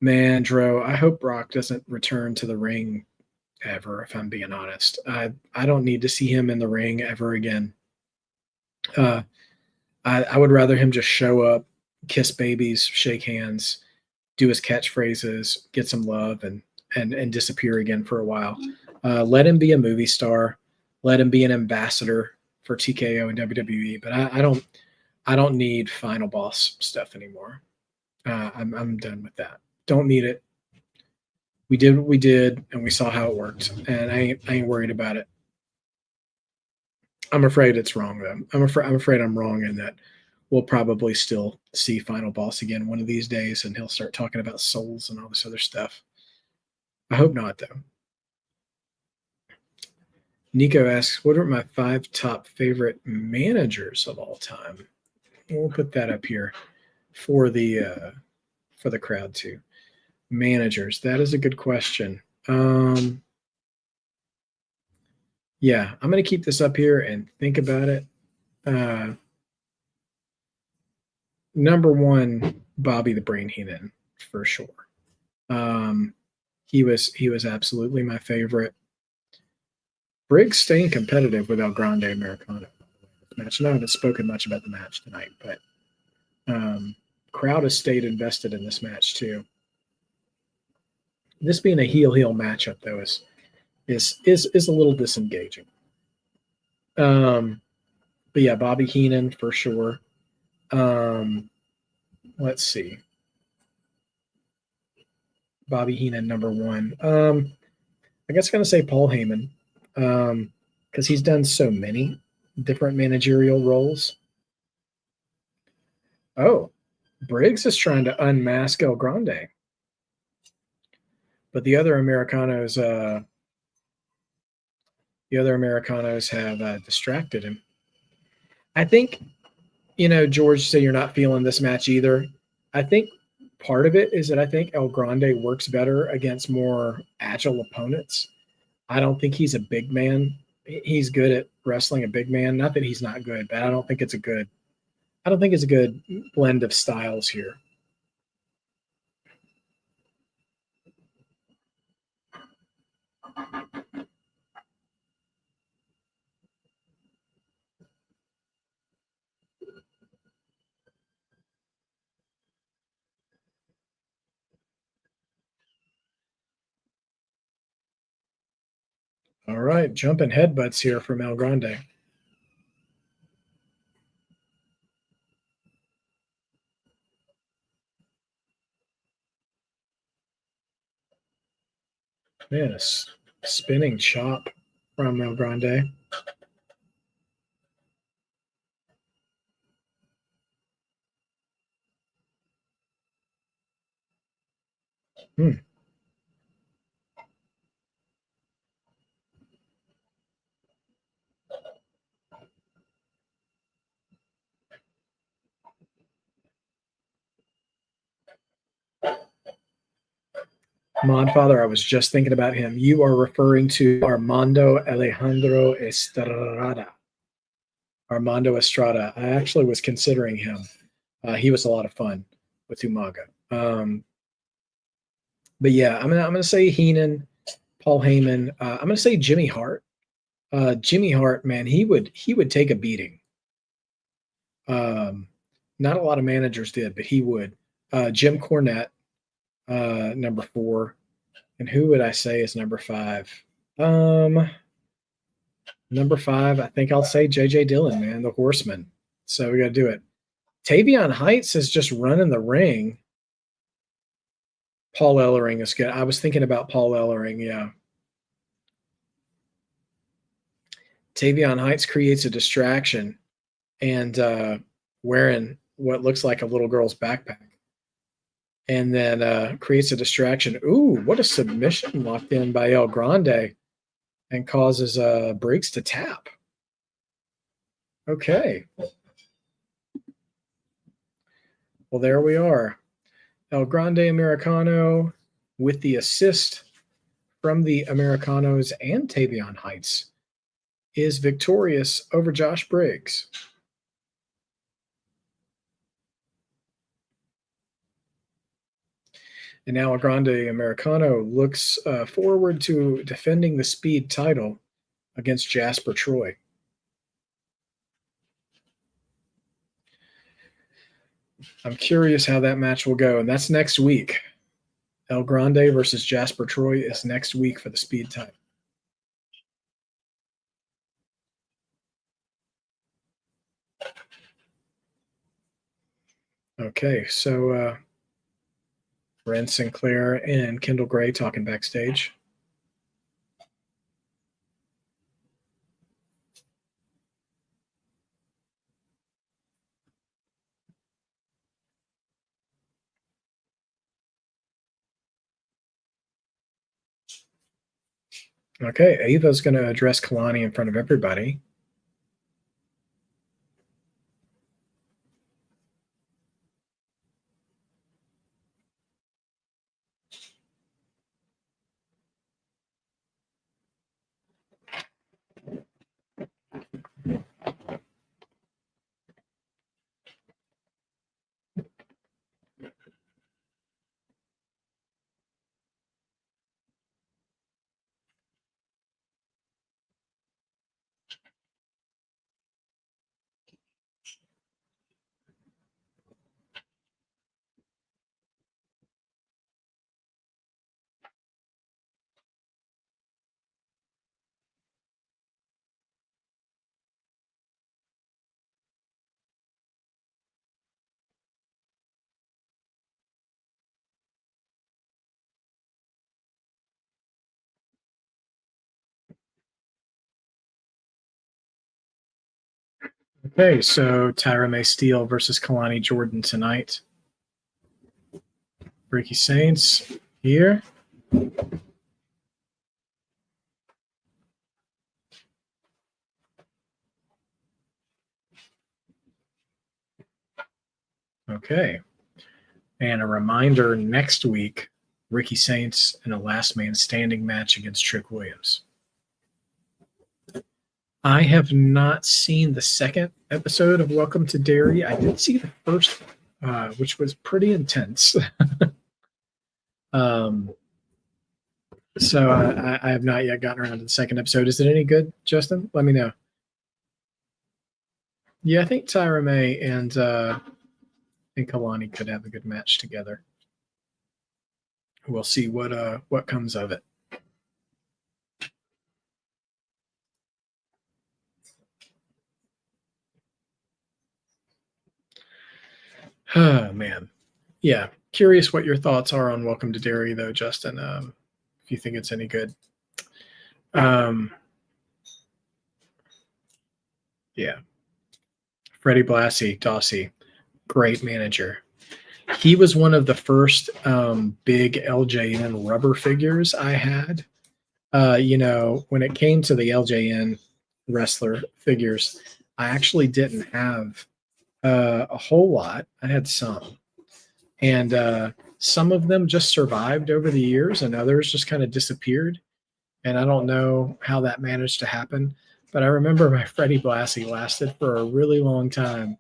Man, Dro, I hope Brock doesn't return to the ring ever. If I'm being honest, I don't need to see him in the ring ever again. Uh, I would rather him just show up, kiss babies, shake hands, do his catchphrases, get some love, and disappear again for a while. Let him be a movie star. Let him be an ambassador for TKO and WWE. But I don't need final boss stuff anymore. I'm done with that. Don't need it. We did what we did, and we saw how it worked, and I ain't worried about it. I'm afraid it's wrong though. I'm afraid I'm wrong in that we'll probably still see Final Boss again one of these days, and he'll start talking about souls and all this other stuff. I hope not though. Nico asks, "What are my 5 top favorite managers of all time?" We'll put that up here for the crowd too. Managers. That is a good question. Yeah, I'm gonna keep this up here and think about it. Uh, Number one, Bobby the Brain Heenan for sure. Um, he was absolutely my favorite. Briggs staying competitive with El Grande Americano match. I haven't spoken much about the match tonight, but crowd has stayed invested in this match too. This being a heel matchup though is a little disengaging. But yeah, Bobby Heenan for sure. Um, let's see. Bobby Heenan number one. I guess I'm gonna say Paul Heyman, because he's done so many different managerial roles. Oh, Briggs is trying to unmask El Grande, but the other Americanos have distracted him. I think George said you're not feeling this match either. I think part of it is that I think El Grande works better against more agile opponents. I don't think he's a big man. He's good at wrestling a big man. Not that he's not good, but I don't think it's a good blend of styles here. All right, jumping headbutts here from El Grande. Man, a spinning chop from El Grande. Hmm. Modfather, I was just thinking about him. You are referring to Armando Alejandro Estrada. Armando Estrada. I actually was considering him. He was a lot of fun with Umaga. But yeah, I'm gonna say Heenan, Paul Heyman. I'm gonna say Jimmy Hart. Jimmy Hart, man, he would take a beating. Um, Not a lot of managers did, but he would. Jim Cornette, number 4, and who would I say is number 5? Um, Number 5, I think I'll say J.J. Dillon, man, the Horseman. So we got to do it. Tavion Heights is just running the ring. Paul Ellering is good. I was thinking about Paul Ellering, yeah. Tavion Heights creates a distraction and wearing what looks like a little girl's backpack. And then creates a distraction. Ooh, what a submission locked in by El Grande and causes Briggs to tap. Okay. Well, there we are. El Grande Americano with the assist from the Americanos and Tavion Heights is victorious over Josh Briggs. And now El Grande Americano looks forward to defending the speed title against Jasper Troy. I'm curious how that match will go, and that's next week. El Grande versus Jasper Troy is next week for the speed title. Okay, so Ren Sinclair and Kendall Gray talking backstage. Okay, Ava's going to address Kalani in front of everybody. Okay, so Tyra May Steele versus Kalani Jordan tonight. Ricky Saints here. Okay. And a reminder, next week, Ricky Saints in a last man standing match against Trick Williams. I have not seen the second episode of Welcome to Derry. I did see the first, which was pretty intense. So I have not yet gotten around to the second episode. Is it any good, Justin? Let me know. Yeah, I think Tyra May and Kalani could have a good match together. We'll see what comes of it. Oh, man. Yeah. Curious what your thoughts are on Welcome to Derry, though, Justin, if you think it's any good. Yeah. Freddie Blassie, Dossie, great manager. He was one of the first big LJN rubber figures I had. When it came to the LJN wrestler figures, I actually didn't have a whole lot. I had some. And some of them just survived over the years and others just kind of disappeared. And I don't know how that managed to happen. But I remember my Freddie Blassie lasted for a really long time.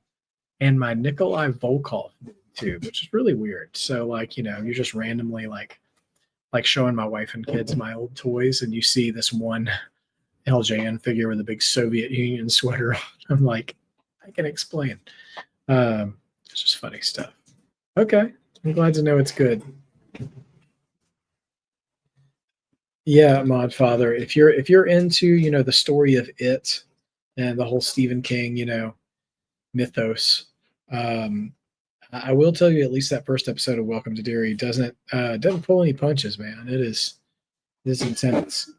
And my Nikolai Volkov too, which is really weird. So you're just randomly like showing my wife and kids my old toys, and you see this one LJN figure with a big Soviet Union sweater on. I'm like, I can explain. It's just funny stuff. Okay. I'm glad to know it's good. Yeah, Modfather. If you're into, the story of it and the whole Stephen King, mythos, um, I will tell you at least that first episode of Welcome to Derry doesn't pull any punches, man. It is intense.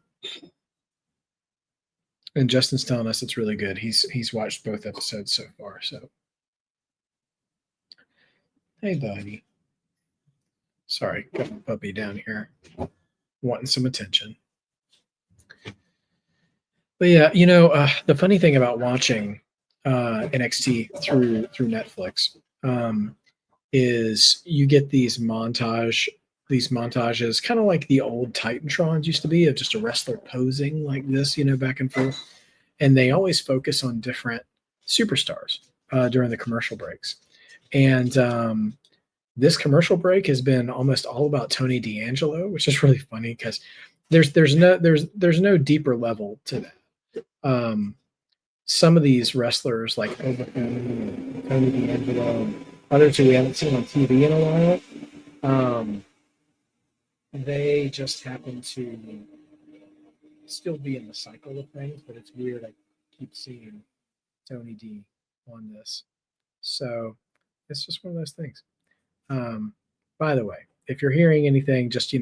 And Justin's telling us it's really good. He's watched both episodes so far. So hey, buddy. Sorry, got my puppy down here wanting some attention. But yeah, the funny thing about watching NXT through Netflix, is you get these montages, kind of like the old Titantrons used to be, of just a wrestler posing like this, back and forth, and they always focus on different superstars during the commercial breaks, and this commercial break has been almost all about Tony D'Angelo, which is really funny because there's no deeper level to that. Um, some of these wrestlers like Overton, Tony D'Angelo, others who we haven't seen on TV in a while, they just happen to still be in the cycle of things, but it's weird. I keep seeing Tony D on this. So it's just one of those things. Um, by the way, if you're hearing anything, just,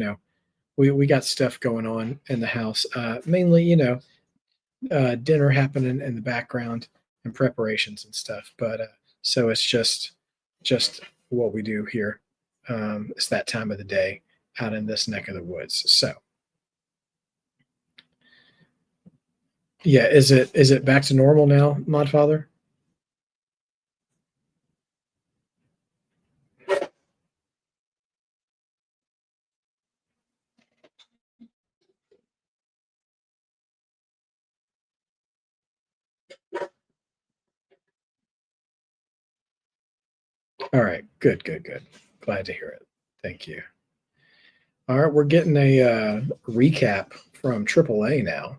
we got stuff going on in the house. Mainly, dinner happening in the background and preparations and stuff. But so it's just what we do here. It's that time of the day out in this neck of the woods. So yeah, is it back to normal now, Modfather? All right, good, good, good. Glad to hear it. Thank you. All right, we're getting a recap from AAA now.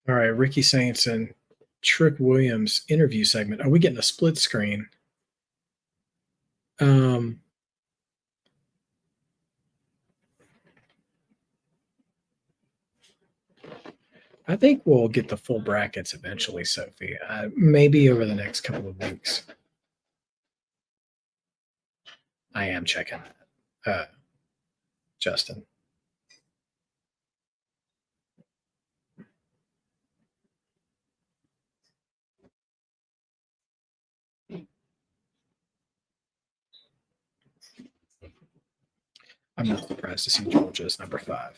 All right, Ricky Saints and Trick Williams interview segment. Are we getting a split screen? Um, I think we'll get the full brackets eventually, Sophie. Maybe over the next couple of weeks. I am checking that, Justin. I'm not surprised to see Georgia as number 5.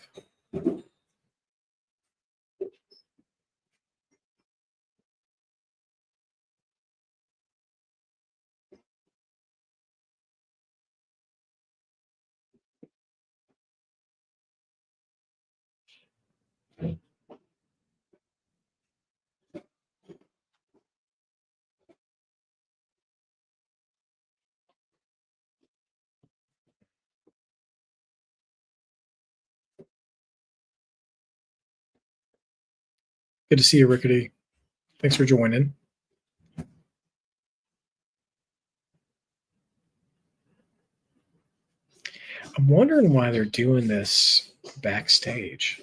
Good to see you, Rickety. Thanks for joining. I'm wondering why they're doing this backstage.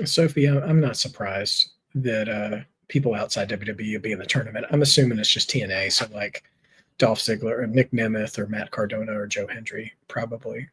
Sophie, I'm not surprised that people outside WWE will be in the tournament. I'm assuming it's just TNA, so like Dolph Ziggler or Nick Nemeth or Matt Cardona or Joe Hendry, probably.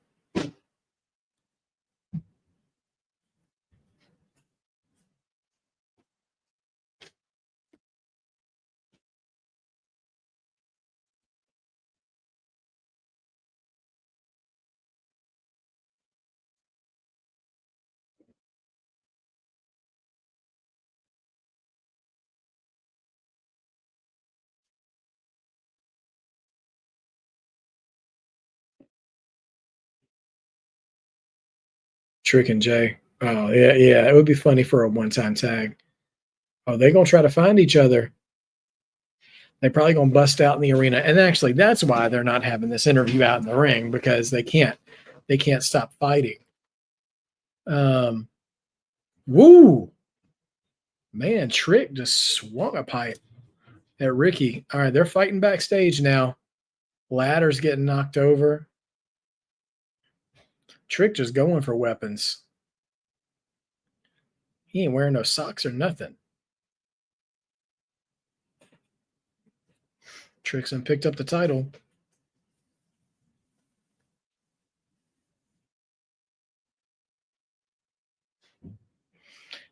Trick and Jay. Oh yeah, yeah. It would be funny for a one-time tag. Oh, they're gonna try to find each other. They're probably gonna bust out in the arena. And actually, that's why they're not having this interview out in the ring because they can't stop fighting. Um, woo, man, Trick just swung a pipe at Ricky. All right, they're fighting backstage now. Ladder's getting knocked over. Trick just going for weapons. He ain't wearing no socks or nothing. Trickson picked up the title.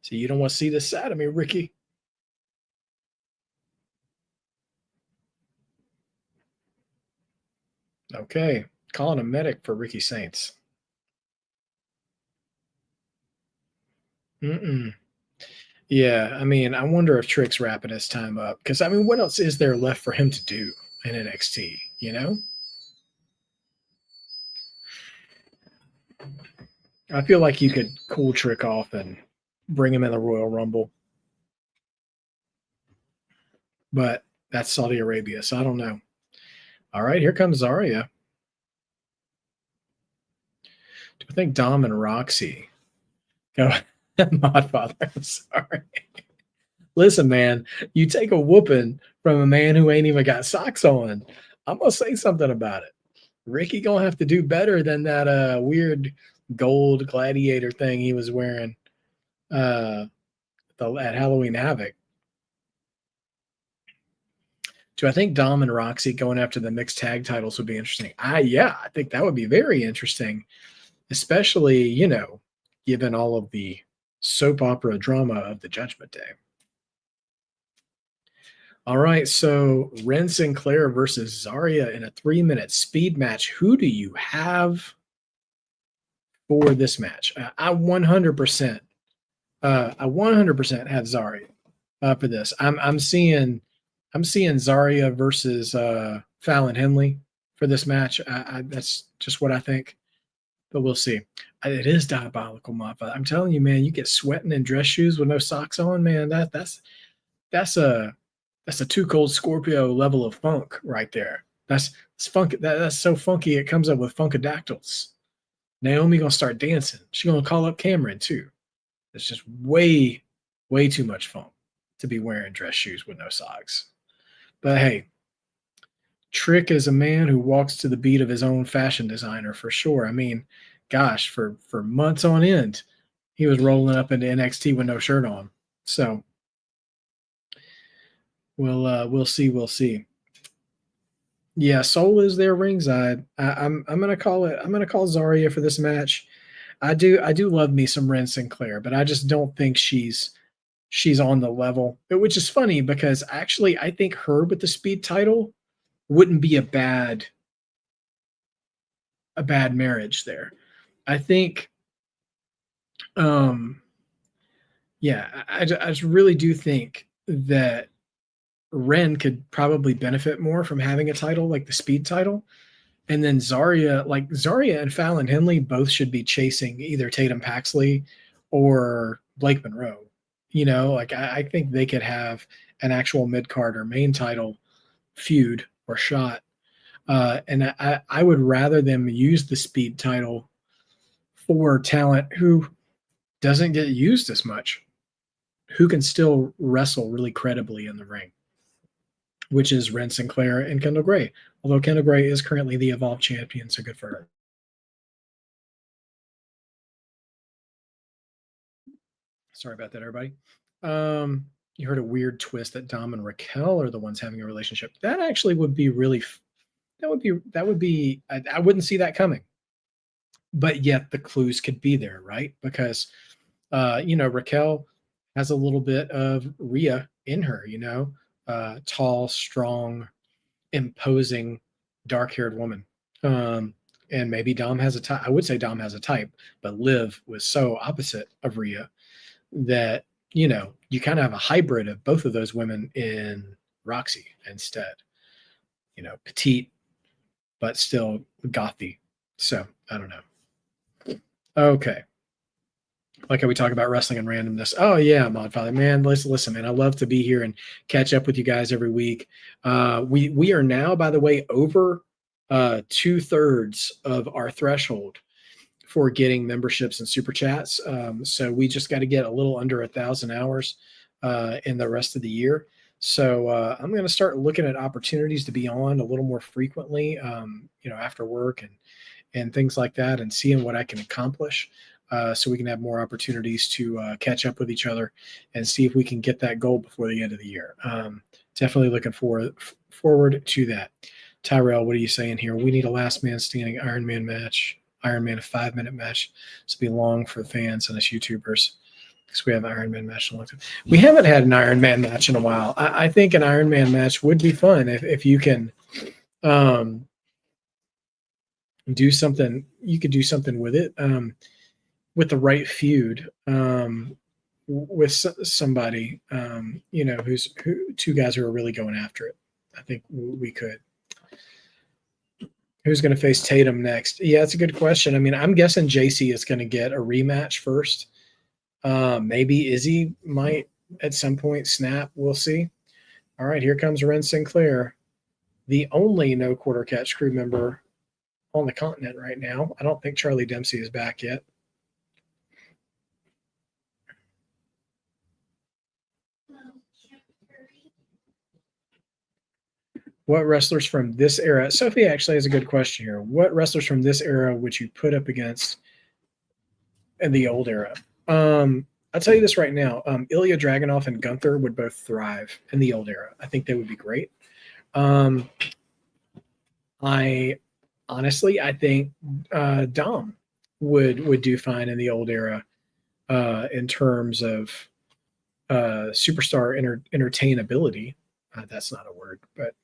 So you don't want to see this side of me, Ricky. Okay, calling a medic for Ricky Saints. Mm-mm. Yeah, I mean, I wonder if Trick's wrapping his time up because I mean, what else is there left for him to do in NXT? You know, I feel like you could cool Trick off and bring him in the Royal Rumble, but that's Saudi Arabia, so I don't know. All right, here comes Zarya. Do I think Dom and Roxy? Go, Modfather. I'm sorry. Listen, man, you take a whooping from a man who ain't even got socks on. I'm gonna say something about it. Ricky gonna have to do better than that weird gold gladiator thing he was wearing uh at Halloween Havoc. Do I think Dom and Roxy going after the mixed tag titles would be interesting? I think that would be very interesting, especially, given all of the soap opera drama of the Judgment Day. All right, so Ren Sinclair versus Zarya in a 3-minute speed match. Who do you have for this match? I 100%, I 100% have Zarya for this. I'm seeing Zarya versus Fallon Henley for this match. That's just what I think, but we'll see. It is diabolical, Maffa. I'm telling you, man. You get sweating in dress shoes with no socks on, man. That's a Too Cold Scorpio level of funk right there. That's funk. That's so funky. It comes up with funkadactyls. Naomi gonna start dancing. She gonna call up Cameron too. It's just way, way too much funk to be wearing dress shoes with no socks. But hey, Trick is a man who walks to the beat of his own fashion designer for sure. I mean, gosh, for months on end, he was rolling up into NXT with no shirt on. So we'll see. We'll see. Yeah, Soul is there ringside. I'm gonna call it. I'm gonna call Zarya for this match. I do love me some Ren Sinclair, but I just don't think she's on the level. Which is funny because actually I think her with the speed title wouldn't be a bad marriage there. I think um yeah, I just really do think that Ren could probably benefit more from having a title like the speed title. And then Zarya and Fallon Henley both should be chasing either Tatum Paxley or Blake Monroe. Like I think they could have an actual mid card or main title feud or shot. And I would rather them use the speed title for talent who doesn't get used as much, who can still wrestle really credibly in the ring, which is Ren Sinclair and Kendall Gray. Although Kendall Gray is currently the Evolve champion, so good for her. Sorry about that, everybody. You heard a weird twist that Dom and Raquel are the ones having a relationship. That actually would be really. That would be. I wouldn't see that coming. But yet the clues could be there, right? Because Raquel has a little bit of Rhea in her. Tall, strong, imposing, dark-haired woman. And maybe Dom has a type. I would say Dom has a type, but Liv was so opposite of Rhea that you kind of have a hybrid of both of those women in Roxy instead. Petite, but still gothy. So I don't know. Okay. Like how we talk about wrestling and randomness. Oh yeah, Modfather, man. Listen, man. I love to be here and catch up with you guys every week. We are now, by the way, over 2/3 of our threshold for getting memberships and super chats. So we just got to get a little under 1,000 hours in the rest of the year. So I'm going to start looking at opportunities to be on a little more frequently, after work and things like that, and seeing what I can accomplish. So we can have more opportunities to catch up with each other and see if we can get that goal before the end of the year. Definitely looking forward to that. Tyrell, what are you saying here? We need a last man standing Iron Man match. Iron Man, a 5-minute match. This will be long for the fans and us YouTubers because we have an Iron Man match in a long time. We haven't had an Iron Man match in a while. I think an Iron Man match would be fun if you can do something. You could do something with it. With the right feud with somebody, two guys who are really going after it. I think we could. Who's going to face Tatum next? Yeah, that's a good question. I mean, I'm guessing JC is going to get a rematch first. Maybe Izzi might at some point snap. We'll see. All right, here comes Ren Sinclair, the only no quarter catch crew member on the continent right now. I don't think Charlie Dempsey is back yet. What wrestlers from this era? Sophie actually has a good question here. What wrestlers from this era would you put up against in the old era? I'll tell you this right now. Ilya Dragunov and Gunther would both thrive in the old era. I think they would be great. I think Dom would do fine in the old era in terms of superstar entertainability. That's not a word, but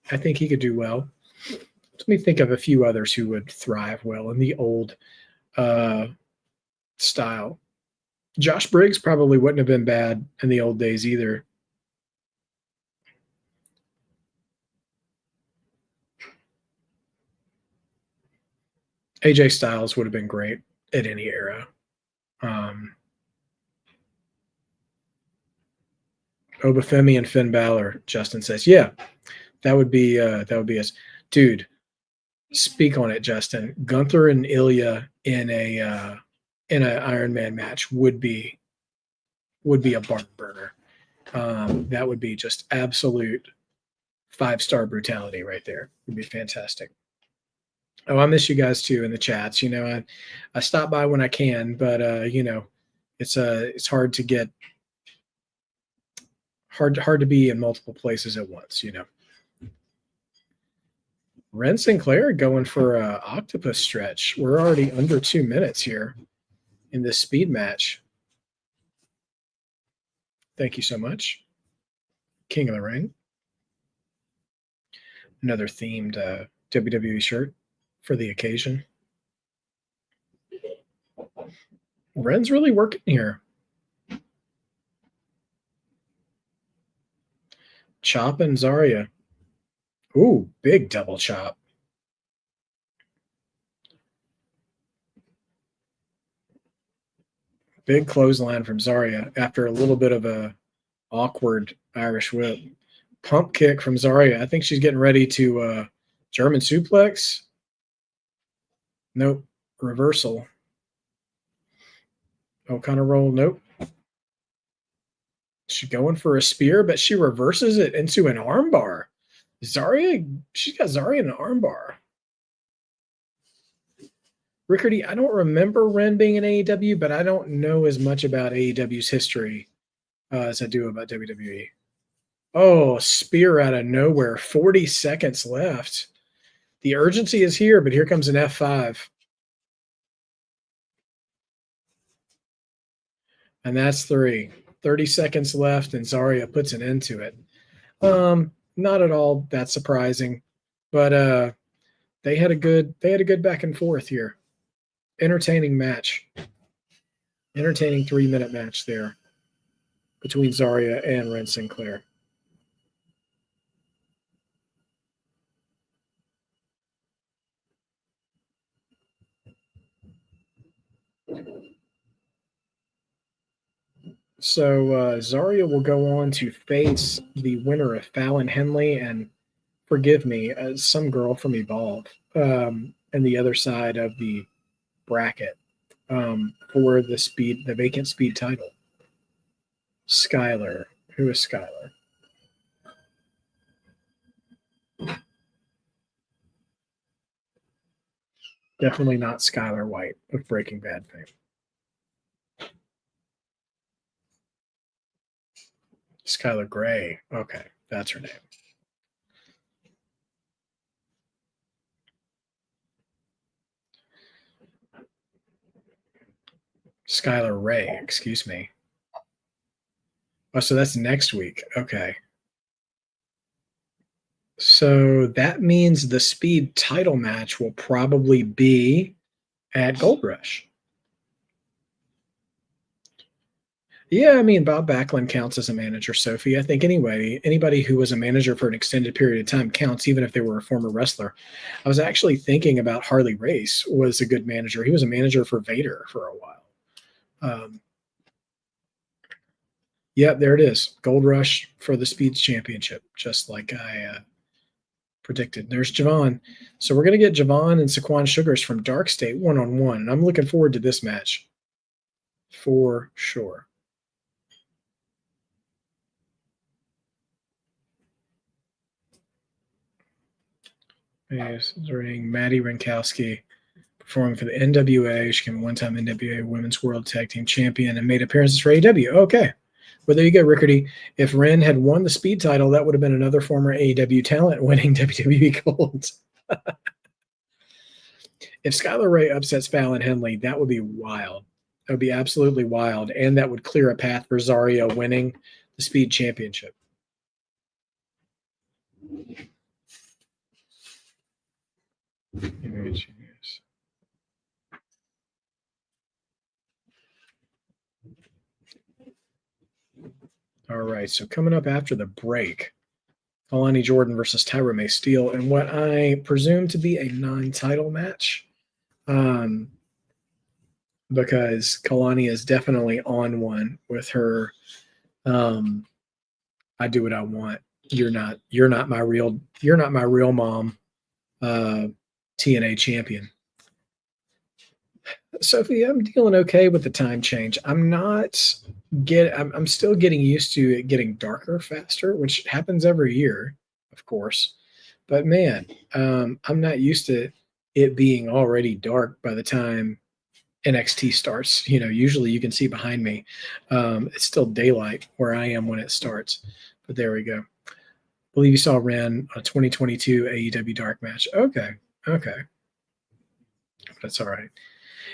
I think he could do well. Let me think of a few others who would thrive well in the old style. Josh Briggs probably wouldn't have been bad in the old days either. AJ Styles would have been great at any era. Obafemi and Finn Balor, Justin says, yeah, that would be us. Dude, speak on it, Justin. Gunther and Ilya in an Iron Man match would be a barn burner. That would be just absolute 5-star brutality right there. It would be fantastic. Oh, I miss you guys too in the chats. I stop by when I can, but it's hard to get hard to be in multiple places at once. Ren Sinclair going for a octopus stretch. We're already under 2 minutes here in this speed match. Thank you so much. King of the Ring. Another themed WWE shirt for the occasion. Ren's really working here. Chop and Zarya. Ooh, big double chop. Big clothesline from Zarya after a little bit of a awkward Irish whip. Pump kick from Zarya. I think she's getting ready to German suplex. Nope. Reversal. O'Connor roll. Nope. She's going for a spear, but she reverses it into an armbar. Zarya, she's got Zarya in an armbar. Rickardy, I don't remember Ren being in AEW, but I don't know as much about AEW's history as I do about WWE. Oh, spear out of nowhere. 40 seconds left. The urgency is here, but here comes an F5. And that's 3. 30 seconds left, and Zarya puts an end to it. Not at all that surprising, but they had a good back and forth here. Entertaining match. Entertaining 3-minute match there between Zarya and Ren Sinclair. So Zarya will go on to face the winner of Fallon Henley and, forgive me, some girl from Evolve, and the other side of the bracket for the vacant speed title. Skylar. Who is Skylar? Definitely not Skylar White of Breaking Bad fame. Skylar Gray. Okay, that's her name. Skylar Ray, excuse me. Oh, so that's next week. Okay. So that means the speed title match will probably be at Gold Rush. Yeah, I mean, Bob Backlund counts as a manager, Sophie. I think anybody who was a manager for an extended period of time counts, even if they were a former wrestler. I was actually thinking about Harley Race was a good manager. He was a manager for Vader for a while. Yeah, there it is. Gold Rush for the Speeds Championship, just like I predicted. There's Javon. So we're going to get Javon and Saquon Sugars from Darkstate one-on-one. And I'm looking forward to this match for sure. Ring Maddie Rinkowski performing for the NWA. She became a one-time NWA Women's World Tag Team Champion and made appearances for AEW. Okay. Well, there you go, Rickardy. If Ren had won the speed title, that would have been another former AEW talent winning WWE Gold. If Skylar Ray upsets Fallon Henley, that would be wild. That would be absolutely wild. And that would clear a path for Zarya winning the speed championship. All right, so coming up after the break, Kalani Jordan versus Tyra May Steele in what I presume to be a non-title match, because Kalani is definitely on one with her. I do what I want. You're not my real mom. TNA champion. Sophie, I'm dealing okay with the time change. I'm still getting used to it getting darker faster, which happens every year, of course. But man, I'm not used to it being already dark by the time NXT starts. Usually you can see behind me. It's still daylight where I am when it starts. But there we go. I believe you saw Ren, a 2022 AEW Dark match. Okay. That's all right.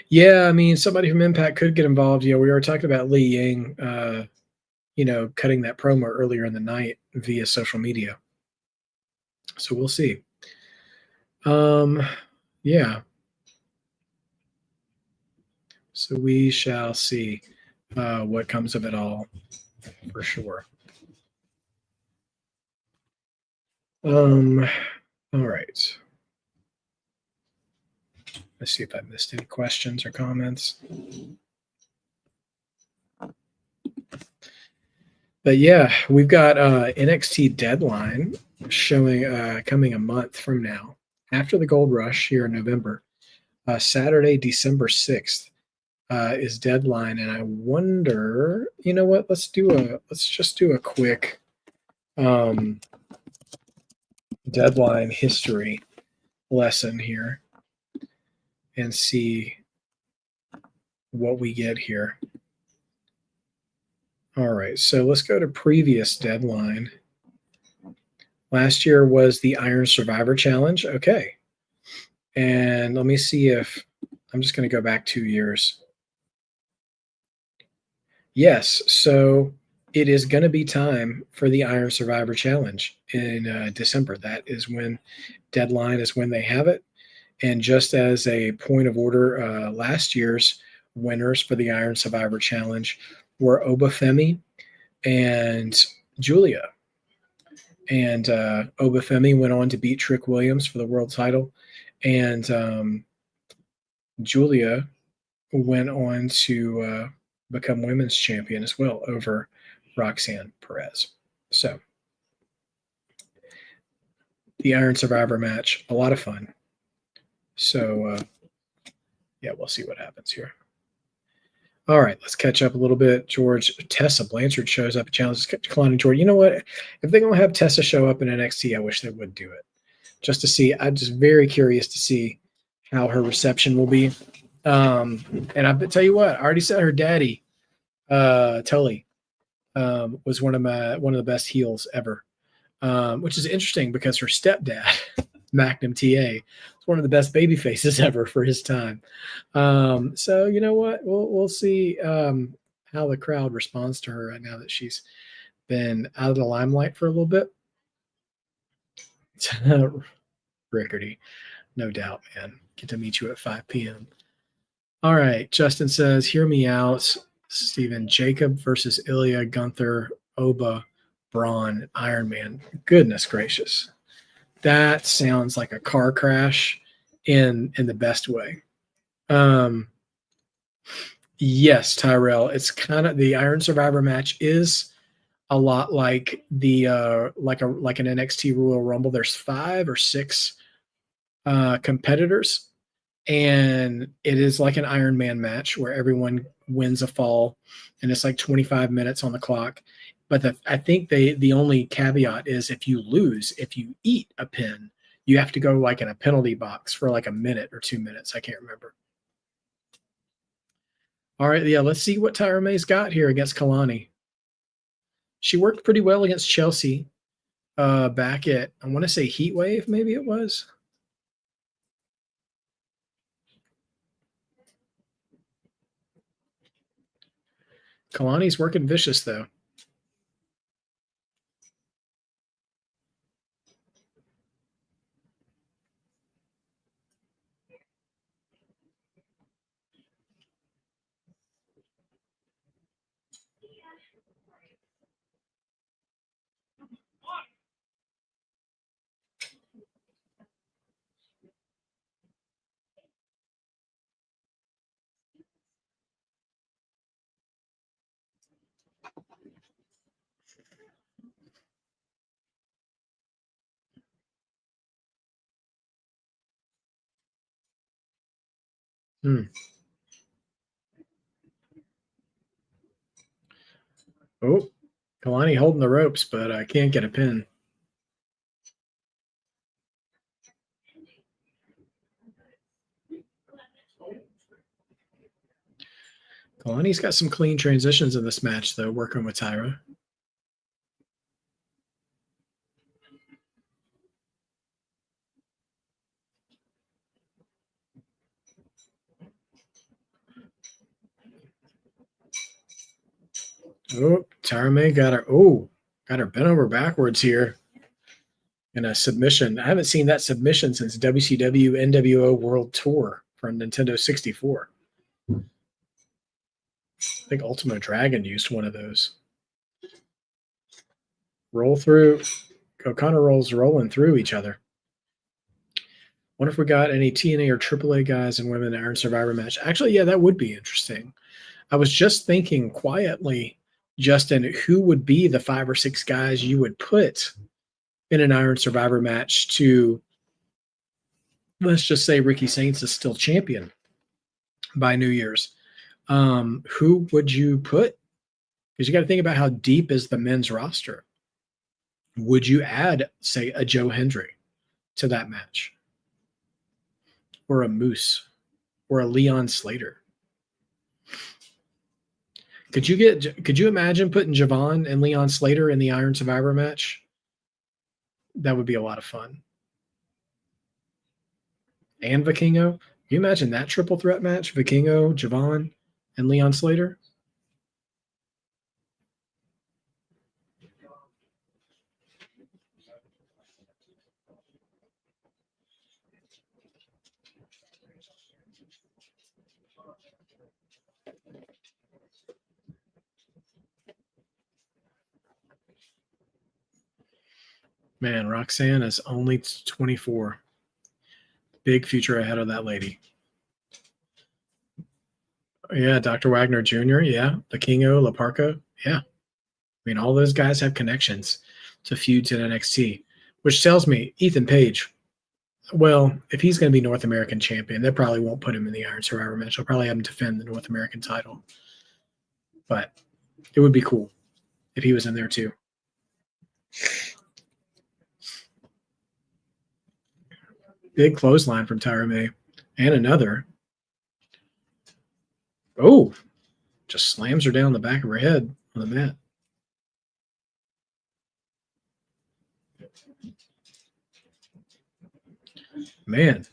Yeah, I mean, somebody from Impact could get involved. We were talking about Li Ying, cutting that promo earlier in the night via social media. So we'll see. Yeah. So we shall see what comes of it all, for sure. All right. Let's see if I missed any questions or comments. But yeah, we've got NXT Deadline showing coming a month from now, after the Gold Rush here in November. Saturday, December 6th is Deadline, and I wonder, you know what? Let's just do a quick Deadline history lesson here. and see what we get here. All right, so let's go to previous deadline. Last year was the Iron Survivor Challenge. Okay. And let me see if I'm just going to go back 2 years. Yes, so it is going to be time for the Iron Survivor Challenge in December. That is when deadline is when they have it. And just as a point of order, last year's winners for the Iron Survivor Challenge were Obafemi and Julia. And Obafemi went on to beat Trick Williams for the world title. And Julia went on to become women's champion as well over Roxanne Perez. So the Iron Survivor match, a lot of fun. So yeah, we'll see what happens here. All right, let's catch up a little bit. George, Tessa Blanchard shows up and challenges Kalani Jordan. You know what? If they're going to have Tessa show up in NXT, I wish they would do it. Just to see, I'm just very curious to see how her reception will be. And I tell you what, I already said her daddy, Tully, was one of the best heels ever, which is interesting because her stepdad, Magnum TA, is one of the best baby faces ever for his time. So you know what, we'll see how the crowd responds to her right now that she's been out of the limelight for a little bit. Rickardy, no doubt, man. Get to meet you at 5 p.m. All right, Justin says, hear me out. Steven, Jacob versus Ilya, Gunther, Oba, Braun, Iron Man. Goodness gracious. That sounds like a car crash in the best way. Yes, Tyrell. It's kind of the Iron Survivor match is a lot like the like an NXT Royal Rumble. There's 5 or 6 competitors, and it is like an Iron Man match where everyone wins a fall, and it's like 25 minutes on the clock. But I think the only caveat is if you lose, if you eat a pin, you have to go like in a penalty box for like a minute or 2 minutes. I can't remember. All right, yeah, let's see what Tyra May's got here against Kalani. She worked pretty well against Chelsea back at, I want to say Heatwave, maybe it was. Kalani's working vicious, though. Oh, Kalani holding the ropes, but I can't get a pin. Kalani's got some clean transitions in this match, though, working with Tyra. Oh, Tyra May got her bent over backwards here in a submission. I haven't seen that submission since WCW NWO World Tour from Nintendo 64. I think Ultimo Dragon used one of those. Roll through. O'Connor rolls rolling through each other. Wonder if we got any TNA or AAA guys and women in Iron Survivor match. Actually, yeah, that would be interesting. I was just thinking quietly, Justin, who would be the 5 or 6 guys you would put in an Iron Survivor match to, let's just say Ricky Saints is still champion by New Year's. Who would you put? Because you got to think about how deep is the men's roster. Would you add, say, a Joe Hendry to that match? Or a Moose? or a Leon Slater. Could you imagine putting Javon and Leon Slater in the Iron Survivor match? That would be a lot of fun. And Vikingo. Can you imagine that triple threat match? Vikingo, Javon, and Leon Slater? Man, Roxanne is only 24. Big future ahead of that lady. Yeah, Dr. Wagner Jr., yeah. Vikingo, Laparca, yeah. I mean, all those guys have connections to feuds in NXT, which tells me Ethan Page, well, if he's going to be North American champion, they probably won't put him in the Iron Survivor match. They'll probably have him defend the North American title. But it would be cool if he was in there too. Big clothesline from Tyra May. And another. Oh, just slams her down the back of her head on the mat. Man,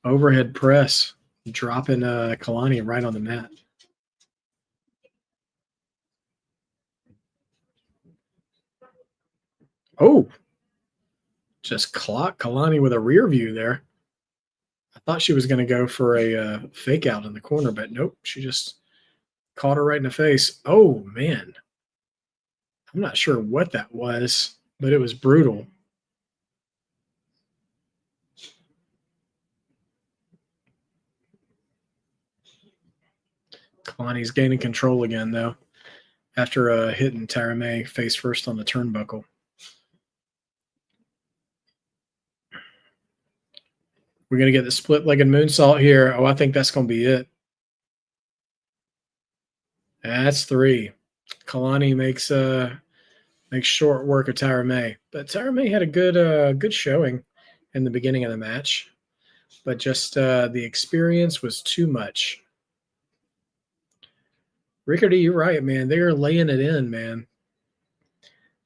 overhead press, dropping Kalani right on the mat. Oh, just clock Kalani with a rear view there. I thought she was going to go for a fake out in the corner, but nope. She just caught her right in the face. Oh, man. I'm not sure what that was, but it was brutal. Kalani's gaining control again, though, after hitting Tyra May face first on the turnbuckle. We're going to get the split-legged moonsault here. Oh, I think that's going to be it. That's 3. Kalani makes short work of Tyra May. But Tyra May had a good showing in the beginning of the match. But just the experience was too much. Rickardy, you're right, man. They are laying it in, man.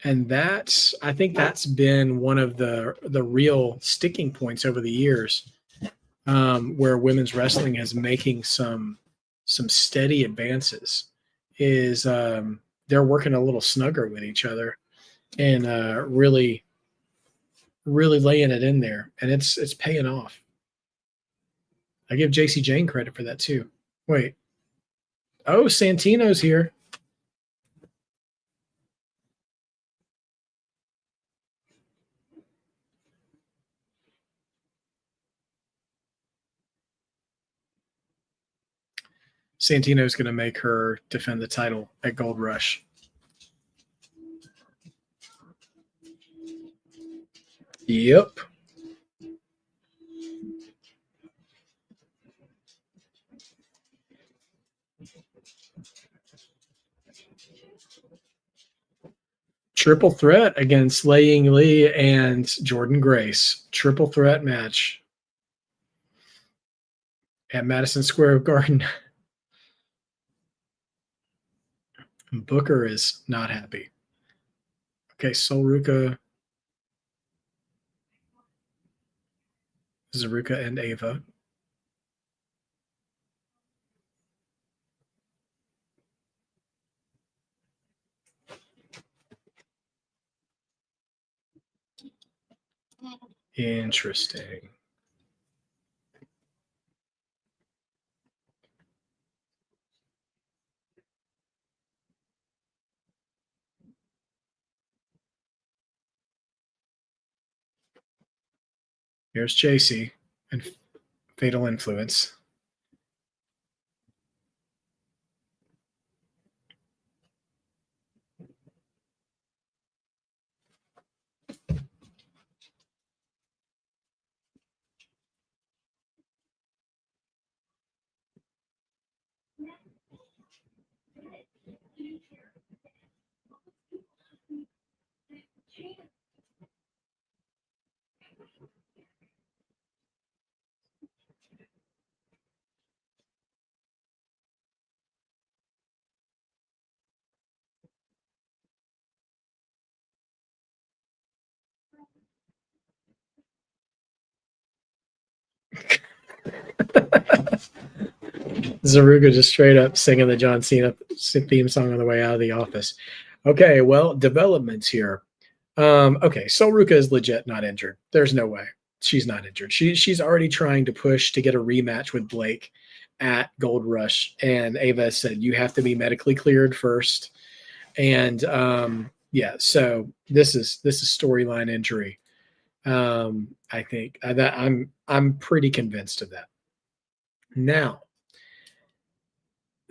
And I think that's been one of the real sticking points over the years, where women's wrestling is making some steady advances. Is they're working a little snugger with each other and really laying it in there, and it's paying off. I give JC Jane credit for that too. Wait, oh, Santino's here. Santino's going to make her defend the title at Gold Rush. Yep. Triple threat against Lei Ying Lee and Jordan Grace. Triple threat match at Madison Square Garden. Booker is not happy. Okay, Solruka, Zaruka, and Ava. Interesting. Here's JC and Fatal Influence. Zaruga just straight up singing the John Cena theme song on the way out of the office. Okay, well, developments here. Okay, so Ruka is legit not injured. There's no way she's not injured. She's already trying to push to get a rematch with Blake at Gold Rush, and Ava said you have to be medically cleared first. And yeah, so this is storyline injury. I think that I'm pretty convinced of that. Now,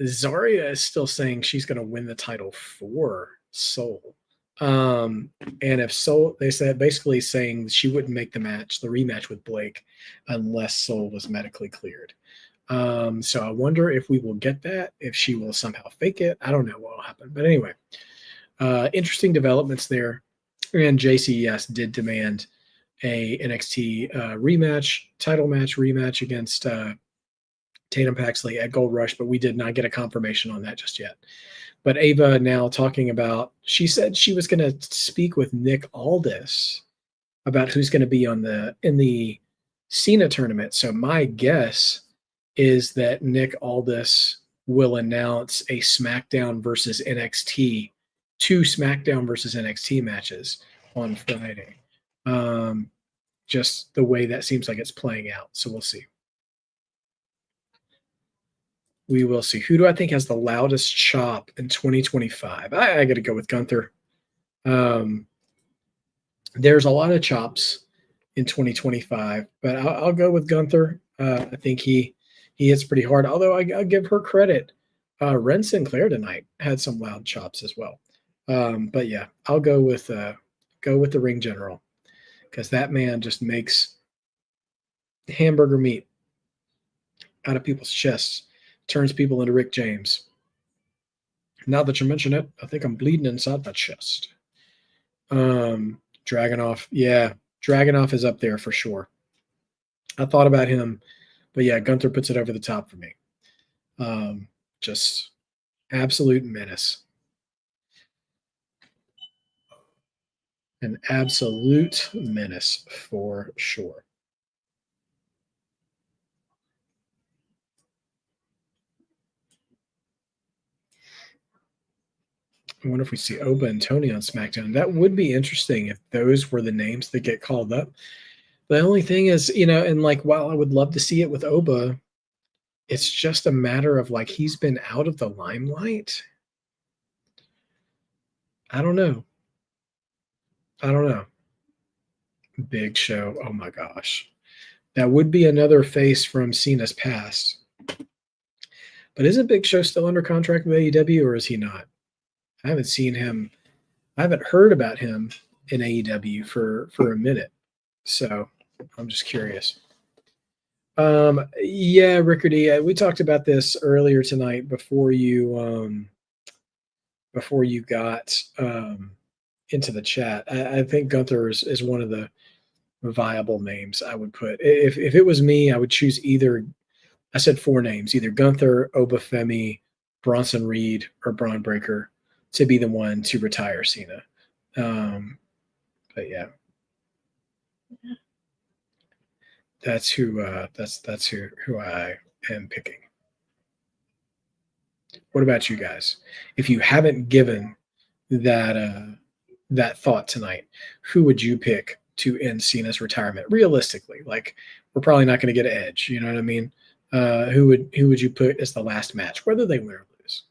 Zarya is still saying she's going to win the title for Soul. And if Soul, they said basically saying she wouldn't make the rematch with Blake, unless Soul was medically cleared. So I wonder if we will get that, if she will somehow fake it. I don't know what will happen. But anyway, interesting developments there. And JCS did demand a NXT title match rematch against Tatum Paxley at Gold Rush, but we did not get a confirmation on that just yet. But Ava now talking about, she said she was going to speak with Nick Aldis about who's going to be in the Cena tournament. So my guess is that Nick Aldis will announce a SmackDown versus NXT, 2 SmackDown versus NXT matches on Friday. Just the way that seems like it's playing out. So we'll see. We will see. Who do I think has the loudest chop in 2025? I got to go with Gunther. There's a lot of chops in 2025, but I'll go with Gunther. I think he hits pretty hard. Although I'll give her credit. Ren Sinclair tonight had some loud chops as well. But yeah, I'll go with the Ring General, because that man just makes hamburger meat out of people's chests, turns people into Rick James. Now that you mention it, I think I'm bleeding inside my chest. Dragunov, yeah, Dragunov is up there for sure. I thought about him, but yeah, Gunther puts it over the top for me. Just absolute menace. An absolute menace for sure. I wonder if we see Oba and Tony on SmackDown. That would be interesting if those were the names that get called up. The only thing is, and like, while I would love to see it with Oba, it's just a matter of like, he's been out of the limelight. I don't know. Big Show. Oh my gosh. That would be another face from Cena's past. But isn't Big Show still under contract with AEW, or is he not? I haven't seen him. I haven't heard about him in AEW for a minute. So I'm just curious. Yeah, Rickardy, we talked about this earlier tonight before you got into the chat. I think Gunther is one of the viable names I would put. If it was me, I would choose either. I said 4 names: either Gunther, Obafemi, Bronson Reed, or Braun Breaker to be the one to retire Cena. But yeah, that's who I am picking. What about you guys? If you haven't given that thought tonight, who would you pick to end Cena's retirement? Realistically, like, we're probably not going to get an Edge. You know what I mean? Who would you put as the last match, whether they win or lose?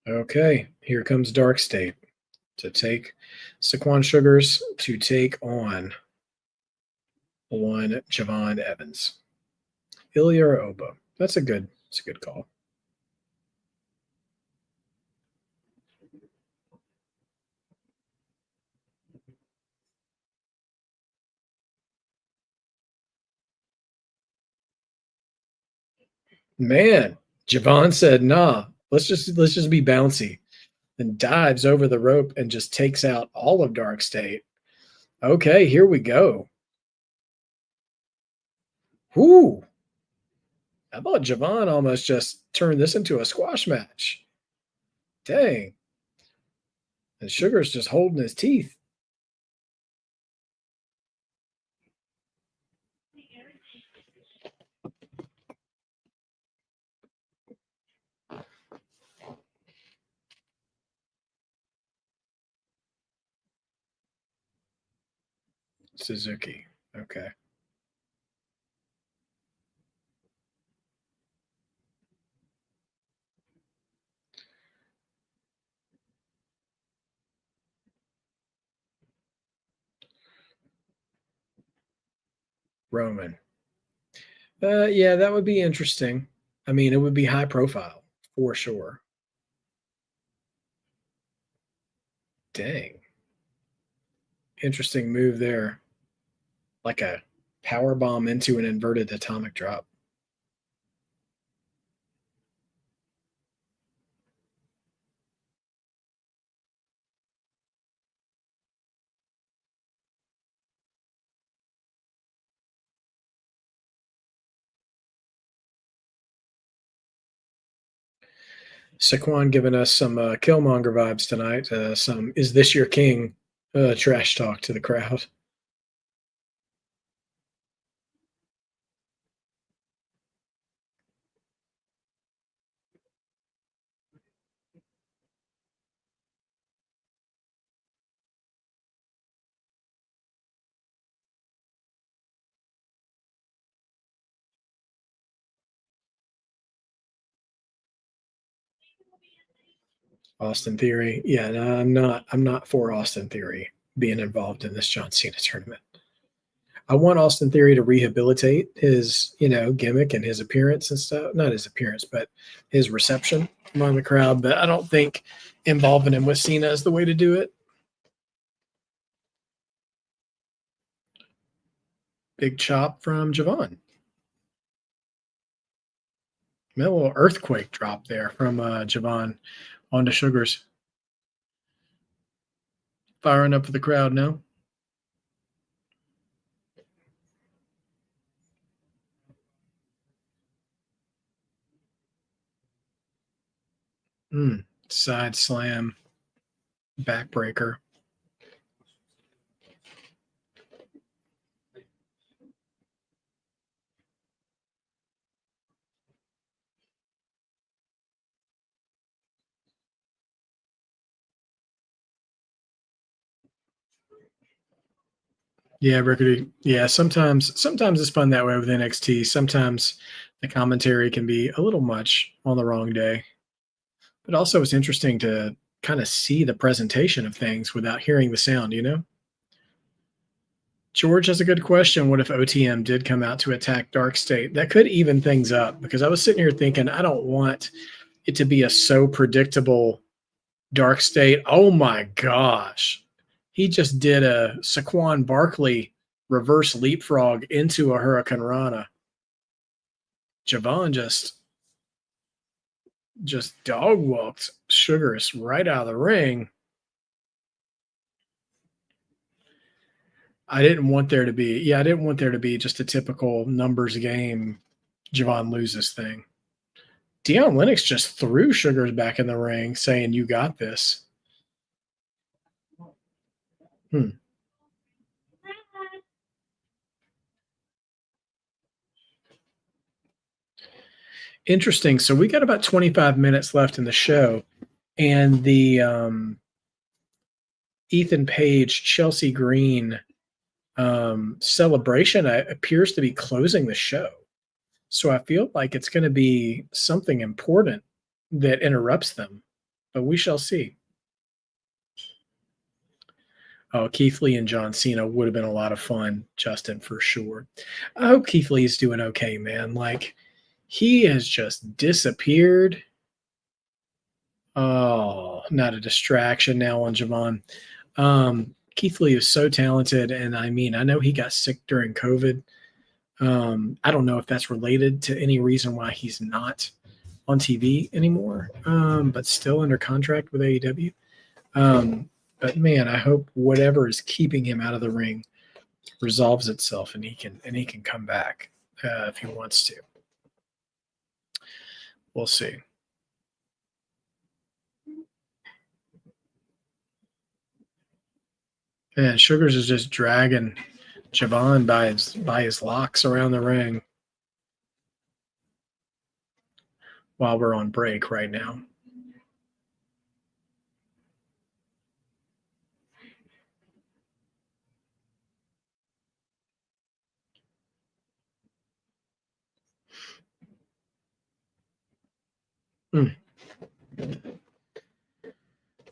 Okay, here comes Darkstate to take Saquon Sugars to take on one Javon Evans. Ilya or Oba? That's a good call. Man, Javon said, "Nah, let's just be bouncy." Then dives over the rope and just takes out all of Darkstate. Okay, here we go. Whoo! I thought Javon almost just turned this into a squash match. Dang. And Sugar's just holding his teeth. Suzuki. Okay. Roman. Yeah, that would be interesting. I mean, it would be high profile for sure. Dang. Interesting move there. Like a power bomb into an inverted atomic drop. Saquon giving us some Killmonger vibes tonight. Some "Is this your king?" Trash talk to the crowd. Austin Theory. Yeah, no, I'm not. I'm not for Austin Theory being involved in this John Cena tournament. I want Austin Theory to rehabilitate his, gimmick and his appearance and stuff. Not his appearance, but his reception among the crowd. But I don't think involving him with Cena is the way to do it. Big chop from Javon. A little earthquake drop there from Javon onto Sugars. Firing up for the crowd now. Side slam, backbreaker. Yeah, Rickety. Yeah, sometimes it's fun that way with NXT. Sometimes the commentary can be a little much on the wrong day. But also it's interesting to kind of see the presentation of things without hearing the sound. George has a good question. What if OTM did come out to attack Darkstate? That could even things up because I was sitting here thinking I don't want it to be a so predictable Darkstate. Oh my gosh. He just did a Saquon Barkley reverse leapfrog into a Hurricane Rana. Javon just dog walked Sugars right out of the ring. I didn't want there to be just a typical numbers game. Javon loses thing. Deion Lennox just threw Sugars back in the ring, saying, "You got this." Hmm. Interesting. So we got about 25 minutes left in the show, and the Ethan Page, Chelsea Green celebration appears to be closing the show. So I feel like it's going to be something important that interrupts them, but we shall see. Oh, Keith Lee and John Cena would have been a lot of fun, Justin, for sure. I hope Keith Lee is doing okay, man. Like, he has just disappeared. Oh, not a distraction now on Javon. Keith Lee is so talented, and I mean, I know he got sick during COVID. I don't know if that's related to any reason why he's not on TV anymore, but still under contract with AEW. But man, I hope whatever is keeping him out of the ring resolves itself, and he can come back if he wants to. We'll see. And Sugars is just dragging Javon by his locks around the ring while we're on break right now.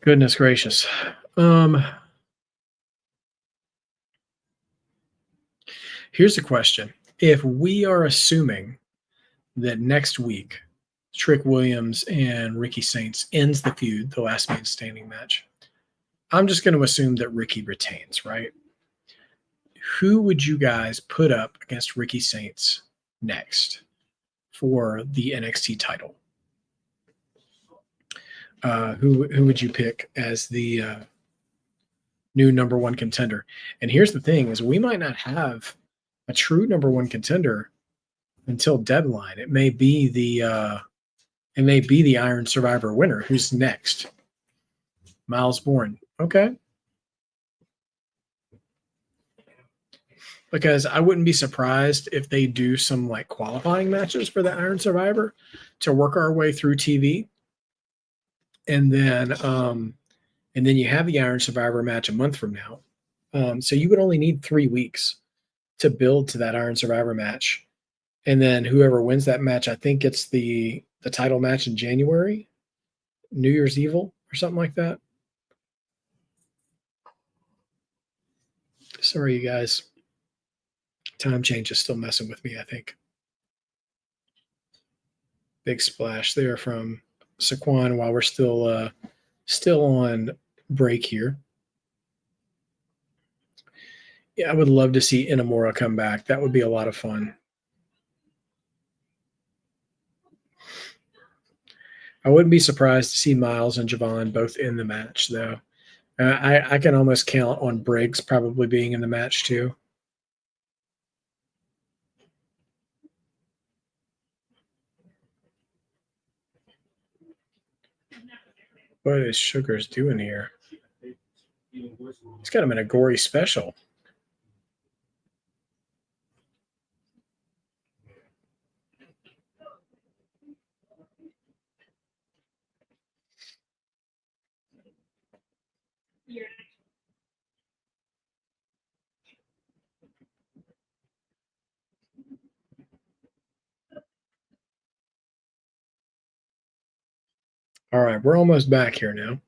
Goodness gracious. Here's a question. If we are assuming that next week Trick Williams and Ricky Saints ends the feud, the last man standing match, I'm just going to assume that Ricky retains, right? Who would you guys put up against Ricky Saints next for the NXT title? Who would you pick as the new number one contender? And here's the thing: is we might not have a true number one contender until deadline. It may be the Iron Survivor winner. Who's next? Miles Bourne. Okay. Because I wouldn't be surprised if they do some like qualifying matches for the Iron Survivor to work our way through TV. And then you have the Iron Survivor match a month from now. So you would only need 3 weeks to build to that Iron Survivor match. And then whoever wins that match, I think it's the title match in January, New Year's Evil or something like that. Sorry, you guys. Time change is still messing with me, I think. Big splash there from Saquon while we're still on break here. Yeah, I would love to see Inamura come back. That would be a lot of fun. I wouldn't be surprised to see Miles and Javon both in the match, though. I can almost count on Briggs probably being in the match, too. What is Sugars doing here? He's got him in a gory special. All right, we're almost back here now.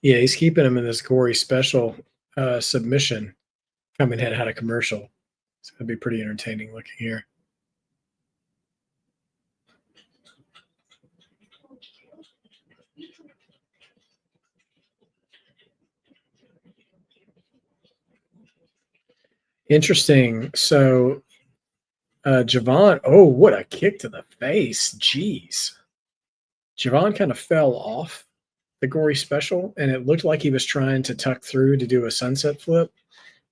Yeah, he's keeping him in this gory special submission coming in out of commercial. It's going to be pretty entertaining looking here. Interesting. So, Javon, oh, what a kick to the face. Jeez. Javon kind of fell off the gory special, and it looked like he was trying to tuck through to do a sunset flip,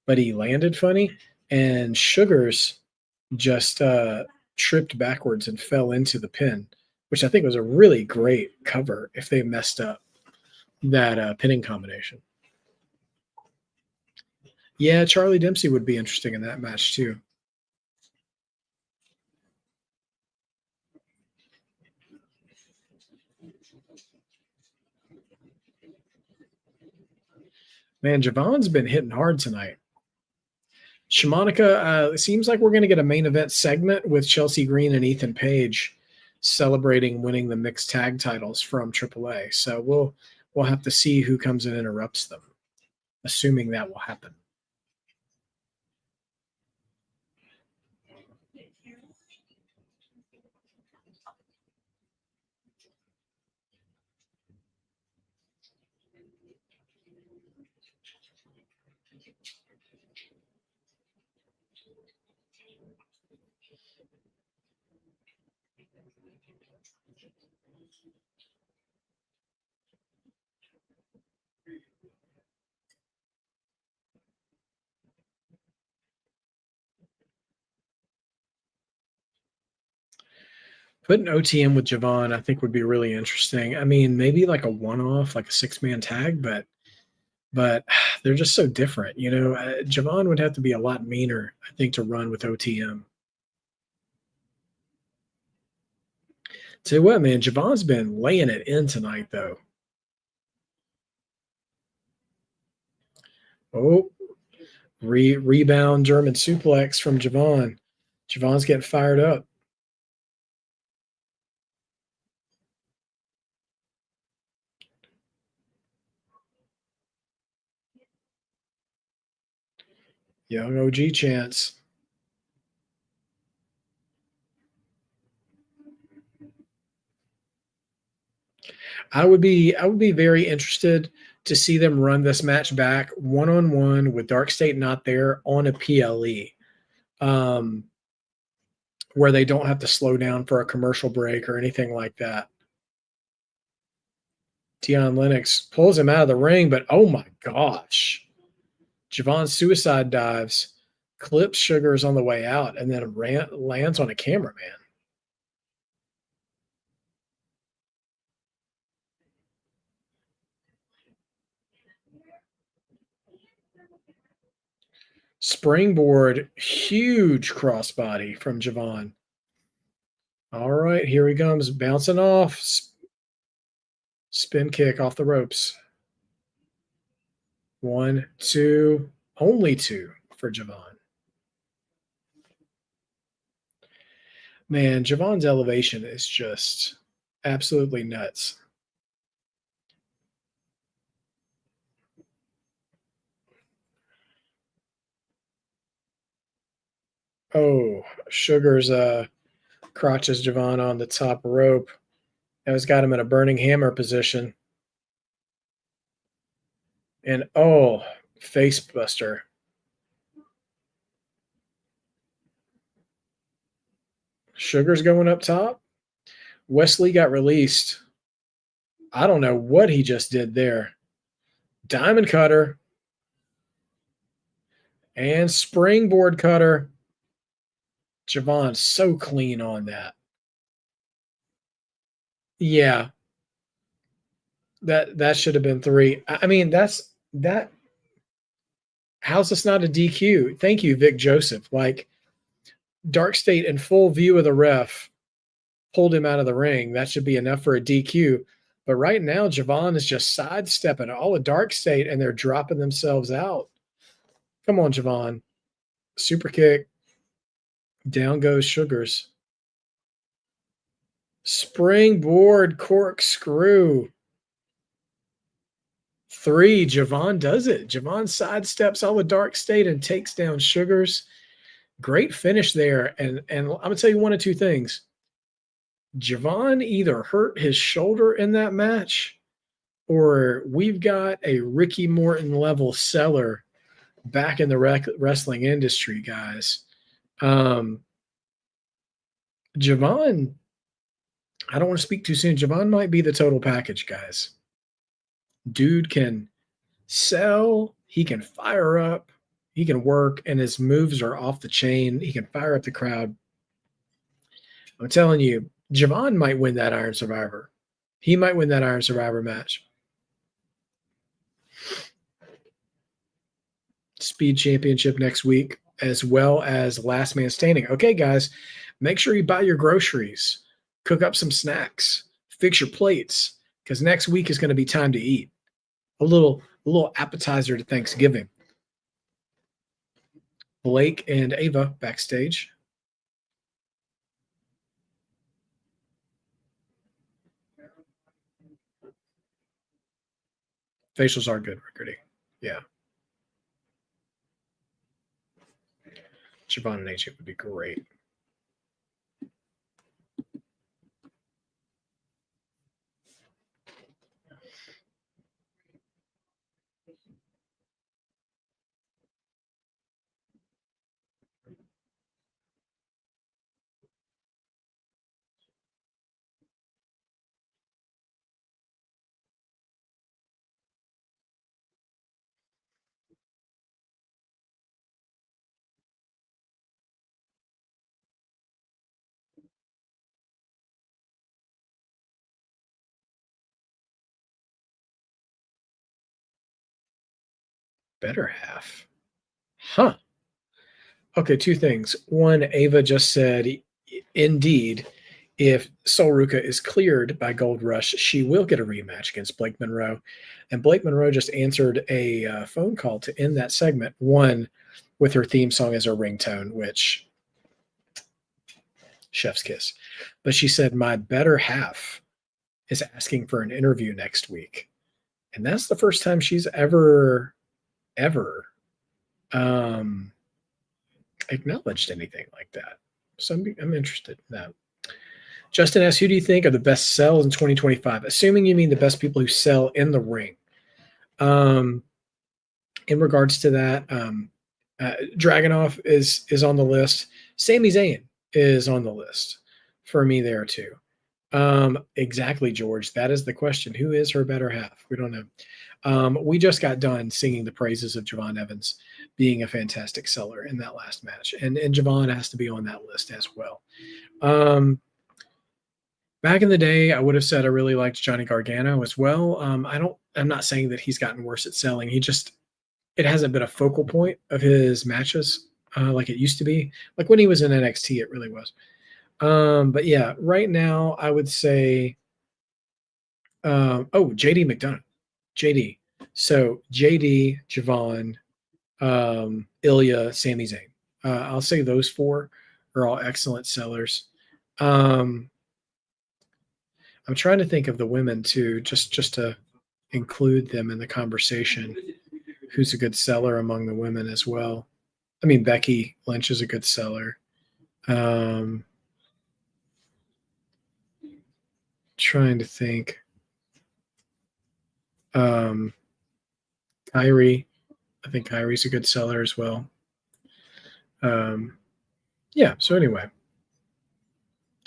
but he landed funny, and Sugars just tripped backwards and fell into the pin, which I think was a really great cover if they messed up that pinning combination. Yeah, Charlie Dempsey would be interesting in that match too. Man, Javon's been hitting hard tonight. Shamanica, it seems like we're going to get a main event segment with Chelsea Green and Ethan Page celebrating winning the mixed tag titles from AAA. So we'll have to see who comes and interrupts them, assuming that will happen. Putting OTM with Javon, I think, would be really interesting. I mean, maybe like a one-off, like a six-man tag, but they're just so different. Javon would have to be a lot meaner, I think, to run with OTM. Tell you what, man, Javon's been laying it in tonight, though. Oh, rebound German suplex from Javon. Javon's getting fired up. Young OG chance. I would be very interested to see them run this match back one on one with Darkstate not there on a PLE, where they don't have to slow down for a commercial break or anything like that. Dion Lennox pulls him out of the ring, but oh my gosh. Javon suicide dives, clips Sugars on the way out, and then lands on a cameraman. Springboard, huge crossbody from Javon. All right, here he comes, bouncing off. Spin kick off the ropes. 1, 2, only 2 for Javon. Man, Javon's elevation is just absolutely nuts. Oh, Sugars crotches Javon on the top rope. That has got him in a burning hammer position. And oh, face buster. Sugars going up top. Wesley got released. I don't know what he just did there. Diamond cutter. And springboard cutter. Javon so clean on that. Yeah. That should have been 3. I mean, that. How's this not a DQ? Thank you, Vic Joseph. Like, Darkstate in full view of the ref pulled him out of the ring. That should be enough for a DQ. But right now, Javon is just sidestepping all of Darkstate, and they're dropping themselves out. Come on, Javon. Super kick. Down goes Sugars. Springboard corkscrew. 3. Javon does it. Javon sidesteps all of Darkstate and takes down Sugars. Great finish there. And I'm going to tell you one of two things. Javon either hurt his shoulder in that match, or we've got a Ricky Morton level seller back in the wrestling industry, guys. Javon, I don't want to speak too soon. Javon might be the total package, guys. Dude can sell, he can fire up, he can work, and his moves are off the chain. He can fire up the crowd. I'm telling you, Javon might win that Iron Survivor. He might win that Iron Survivor match. Speed Championship next week, as well as Last Man Standing. Okay, guys, make sure you buy your groceries, cook up some snacks, fix your plates, because next week is going to be time to eat. A little appetizer to Thanksgiving. Blake and Ava backstage. Facials are good, Rickety. Yeah. Javon and AJ would be great. Better half. Huh. Okay, two things. One, Ava just said, indeed, if Sol Ruka is cleared by Gold Rush, she will get a rematch against Blake Monroe. And Blake Monroe just answered a phone call to end that segment, one with her theme song as her ringtone, which chef's kiss. But she said, my better half is asking for an interview next week. And that's the first time she's ever um, acknowledged anything like that. So I'm interested in that. Justin asks, who do you think are the best sells in 2025? Assuming you mean the best people who sell in the ring. Um, in regards to that, Dragunov is on the list. Sami Zayn is on the list for me there too. Exactly, George. That is the question. Who is her better half? We don't know. We just got done singing the praises of Javon Evans being a fantastic seller in that last match, and Javon has to be on that list as well. Back in the day, I would have said I really liked Johnny Gargano as well. I'm not saying that he's gotten worse at selling. It hasn't been a focal point of his matches like it used to be. Like when he was in NXT, it really was. But yeah, right now I would say, JD McDonough, JD. So JD, Javon, Ilya, Sami Zayn. I'll say those four are all excellent sellers. Um, I'm trying to think of the women too, just to include them in the conversation. Who's a good seller among the women as well? I mean, Becky Lynch is a good seller. Trying to think. Kyrie, I think Kyrie's a good seller as well. Yeah. So anyway,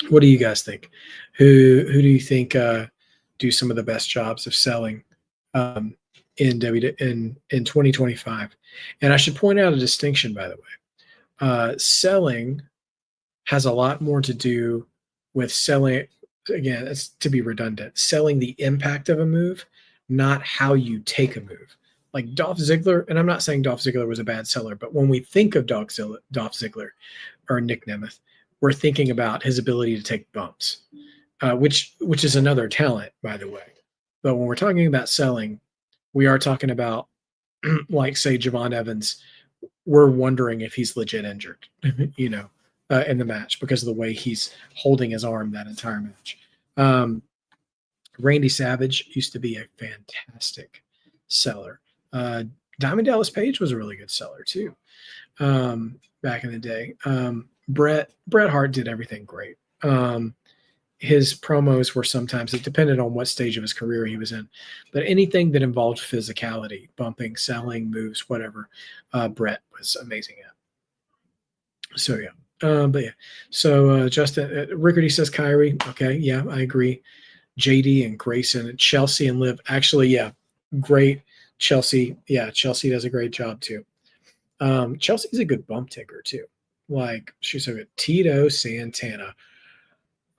what do you guys think? Who do you think do some of the best jobs of selling in 2025? And I should point out a distinction, by the way. Selling has a lot more to do with selling. Again, it's to be redundant. Selling the impact of a move, not how you take a move. Like Dolph Ziggler, and I'm not saying Dolph Ziggler was a bad seller, but when we think of Dolph Ziggler or Nick Nemeth, we're thinking about his ability to take bumps, which is another talent, by the way. But when we're talking about selling, we are talking about, like, say, Javon Evans. We're wondering if he's legit injured, in the match because of the way he's holding his arm that entire match. Randy Savage used to be a fantastic seller. Diamond Dallas Page was a really good seller too, back in the day. Bret Hart did everything great. His promos were sometimes, it depended on what stage of his career he was in, but anything that involved physicality, bumping, selling, moves, whatever, Bret was amazing at. So yeah. But yeah, so Justin Rickardy says Kyrie. Okay, yeah, I agree. JD and Grayson and Chelsea and Liv. Actually, yeah, great. Chelsea, yeah, Chelsea does a great job too. Chelsea's a good bump taker too. Like she's a good Tito Santana.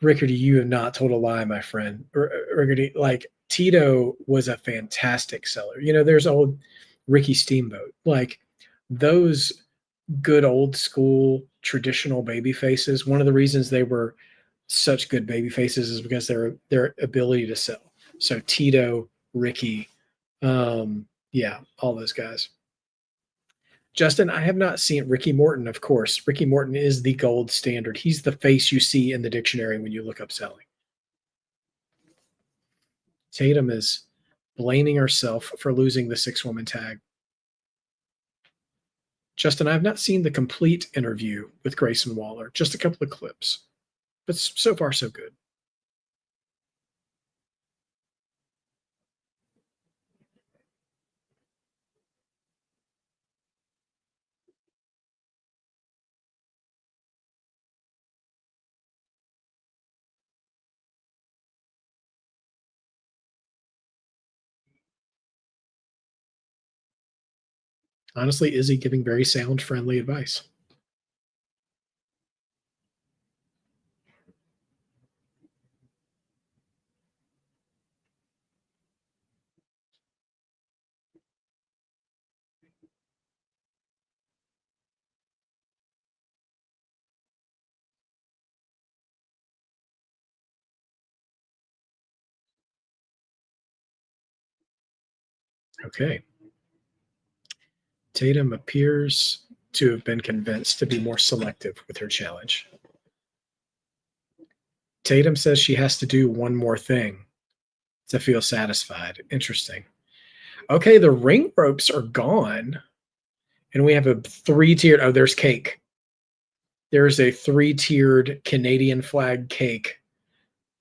Rickardy, you have not told a lie, my friend. Rickardy, like Tito was a fantastic seller. There's old Ricky Steamboat. Like those good old school traditional baby faces. One of the reasons they were such good baby faces is because their ability to sell. So Tito, Ricky, yeah, all those guys. Justin, I have not seen Ricky Morton, of course. Ricky Morton is the gold standard. He's the face you see in the dictionary when you look up selling. Tatum is blaming herself for losing the 6-woman tag. Justin, I have not seen the complete interview with Grayson Waller, just a couple of clips, but so far so good. Honestly, Izzy giving very sound, friendly advice. Okay. Tatum appears to have been convinced to be more selective with her challenge. Tatum says she has to do one more thing to feel satisfied. Interesting. Okay, the ring ropes are gone. And we have a three-tiered. Oh, there's cake. There's a three-tiered Canadian flag cake.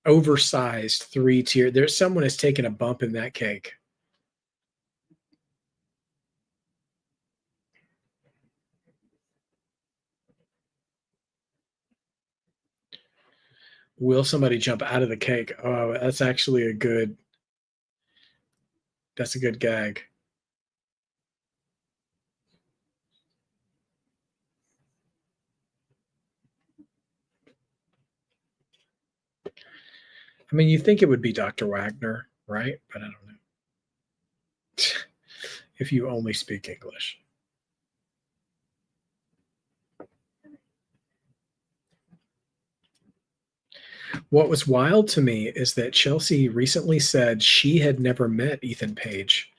Oversized three-tier. There's someone has taken a bump in that cake. Will somebody jump out of the cake? Oh, that's actually a good. That's a good gag. I mean, you think it would be Dr. Wagner, right? But I don't know. If you only speak English. What was wild to me is that Chelsea recently said she had never met Ethan Page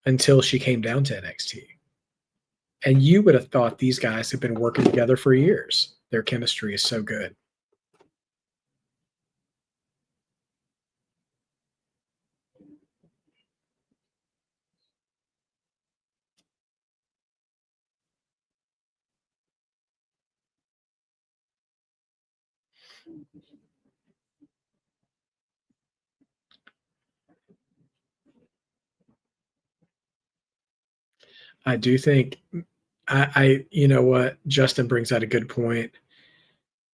until she came down to NXT. And you would have thought these guys have been working together for years. Their chemistry is so good. I do think you know what, Justin brings out a good point.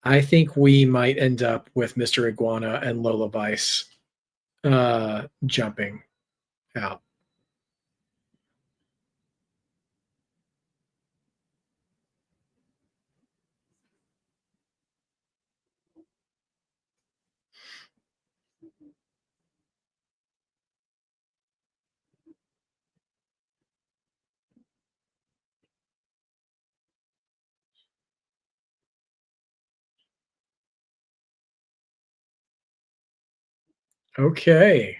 I think we might end up with Mr. Iguana and Lola Vice jumping out. Okay.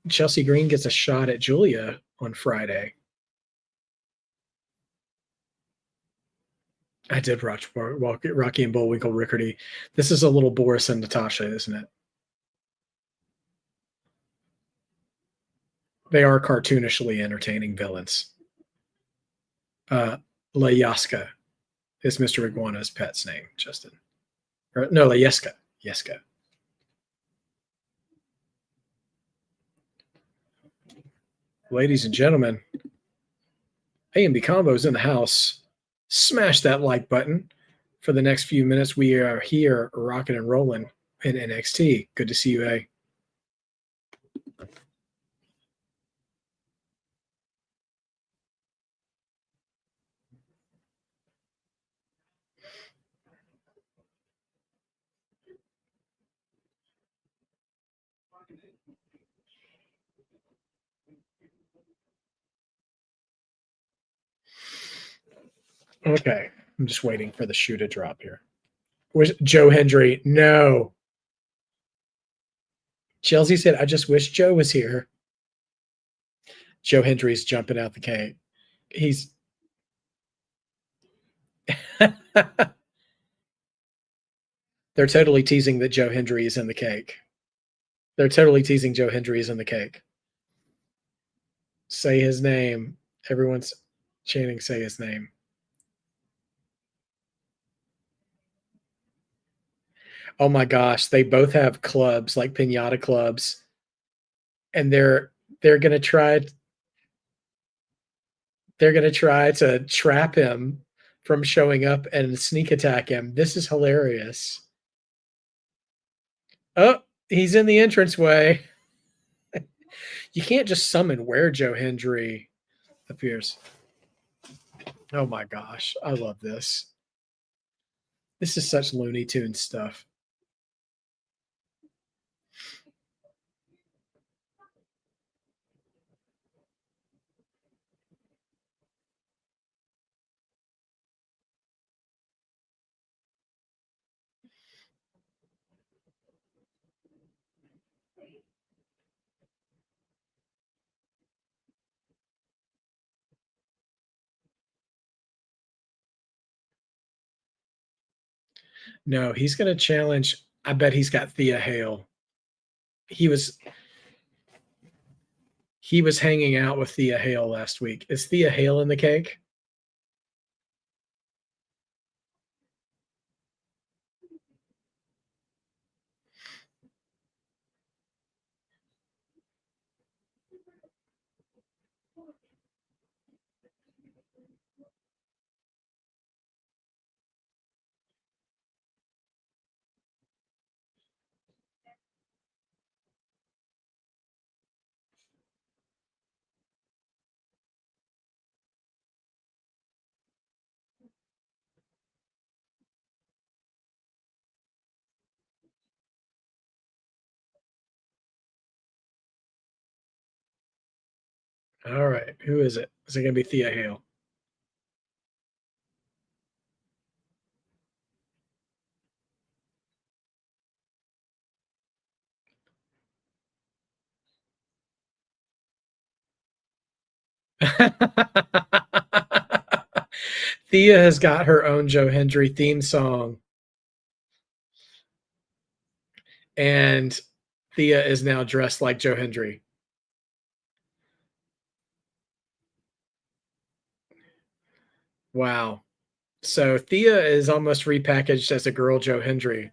Chelsea Green gets a shot at Julia on Friday. I did watch Rocky and Bullwinkle Rickardy. This is a little Boris and Natasha, isn't it? They are cartoonishly entertaining villains. Layaska is Mr. Iguana's pet's name, Justin. No, Layeska. Yeska. Ladies and gentlemen, A&B Combos in the house. Smash that like button. For the next few minutes, we are here rocking and rolling in NXT. Good to see you, A. Okay. I'm just waiting for the shoe to drop here. Where's Joe Hendry? No. Chelsea said, I just wish Joe was here. Joe Hendry's jumping out the cake. He's they're totally teasing that Joe Hendry is in the cake. They're totally teasing Joe Hendry is in the cake. Say his name. Everyone's chanting, say his name. Oh my gosh, they both have clubs, like piñata clubs, and they're gonna try to trap him from showing up and sneak attack him. This is hilarious. Oh, he's in the entranceway. You can't just summon where Joe Hendry appears. Oh my gosh, I love this. This is such Looney Tunes stuff. No, he's going to challenge. I bet he's got Thea Hale. He was hanging out with Thea Hale last week. Is Thea Hale in the cake? All right. Who is it? Is it going to be Thea Hale? Thea has got her own Joe Hendry theme song. And Thea is now dressed like Joe Hendry. Wow. So Thea is almost repackaged as a girl Joe Hendry.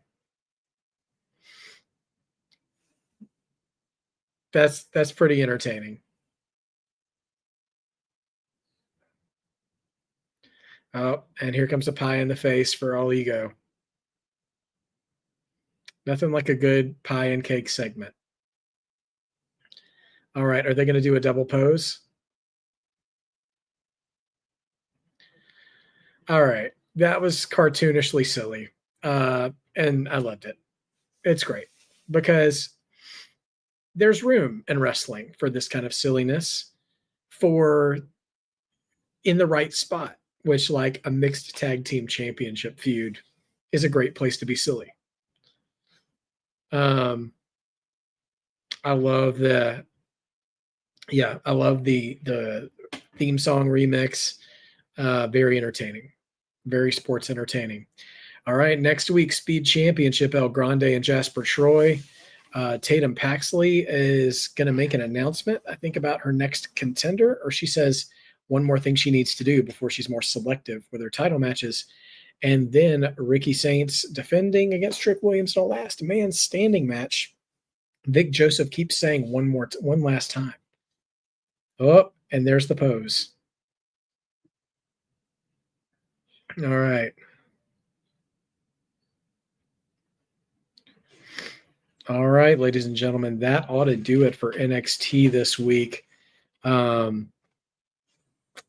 That's pretty entertaining. Oh, and here comes a pie in the face for all ego. Nothing like a good pie and cake segment. All right, are they going to do a double pose? All right, that was cartoonishly silly, and I loved it. It's great because there's room in wrestling for this kind of silliness, for in the right spot, which like a mixed tag team championship feud is a great place to be silly. Um, I love the theme song remix. Very entertaining, very sports entertaining. All right, next week, Speed Championship, El Grande and Jasper Troy. Tatum Paxley is going to make an announcement, I think, about her next contender, or she says one more thing she needs to do before she's more selective with her title matches. And then Ricky Saints defending against Trick Williams in a last man standing match. Vic Joseph keeps saying one last time. Oh, and there's the pose. All right. All right, ladies and gentlemen, that ought to do it for NXT this week.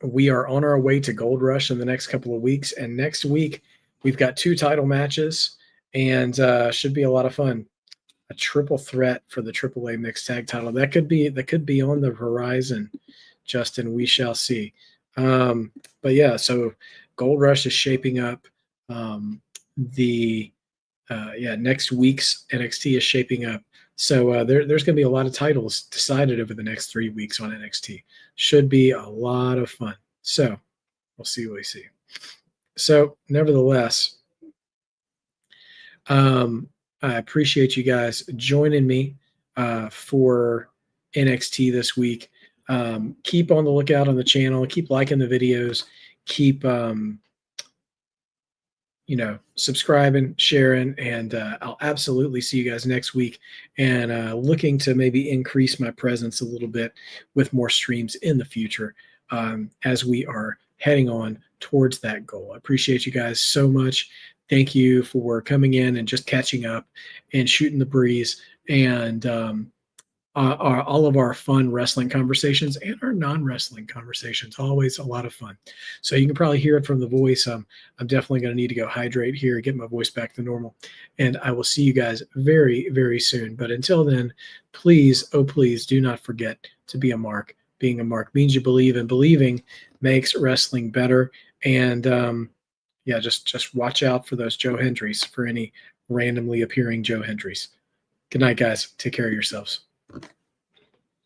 We are on our way to Gold Rush in the next couple of weeks, and next week we've got 2 title matches, and should be a lot of fun. A triple threat for the AAA mixed tag title that could be on the horizon, Justin. We shall see. But yeah, so Gold Rush is shaping up. Next week's NXT is shaping up. So there's going to be a lot of titles decided over the next 3 weeks on NXT. Should be a lot of fun. So we'll see what we see. So nevertheless, I appreciate you guys joining me for NXT this week. Keep on the lookout on the channel. Keep liking the videos. Keep subscribing, sharing, and I'll absolutely see you guys next week. And looking to maybe increase my presence a little bit with more streams in the future as we are heading on towards that goal. I appreciate you guys so much. Thank you for coming in and just catching up and shooting the breeze, and all of our fun wrestling conversations and our non-wrestling conversations. Always a lot of fun. So you can probably hear it from the voice. I'm definitely going to need to go hydrate here, get my voice back to normal. And I will see you guys very, very soon. But until then, please, oh please, do not forget to be a mark. Being a mark means you believe, and believing makes wrestling better. And just watch out for those Joe Hendrys, for any randomly appearing Joe Hendrys. Good night, guys. Take care of yourselves.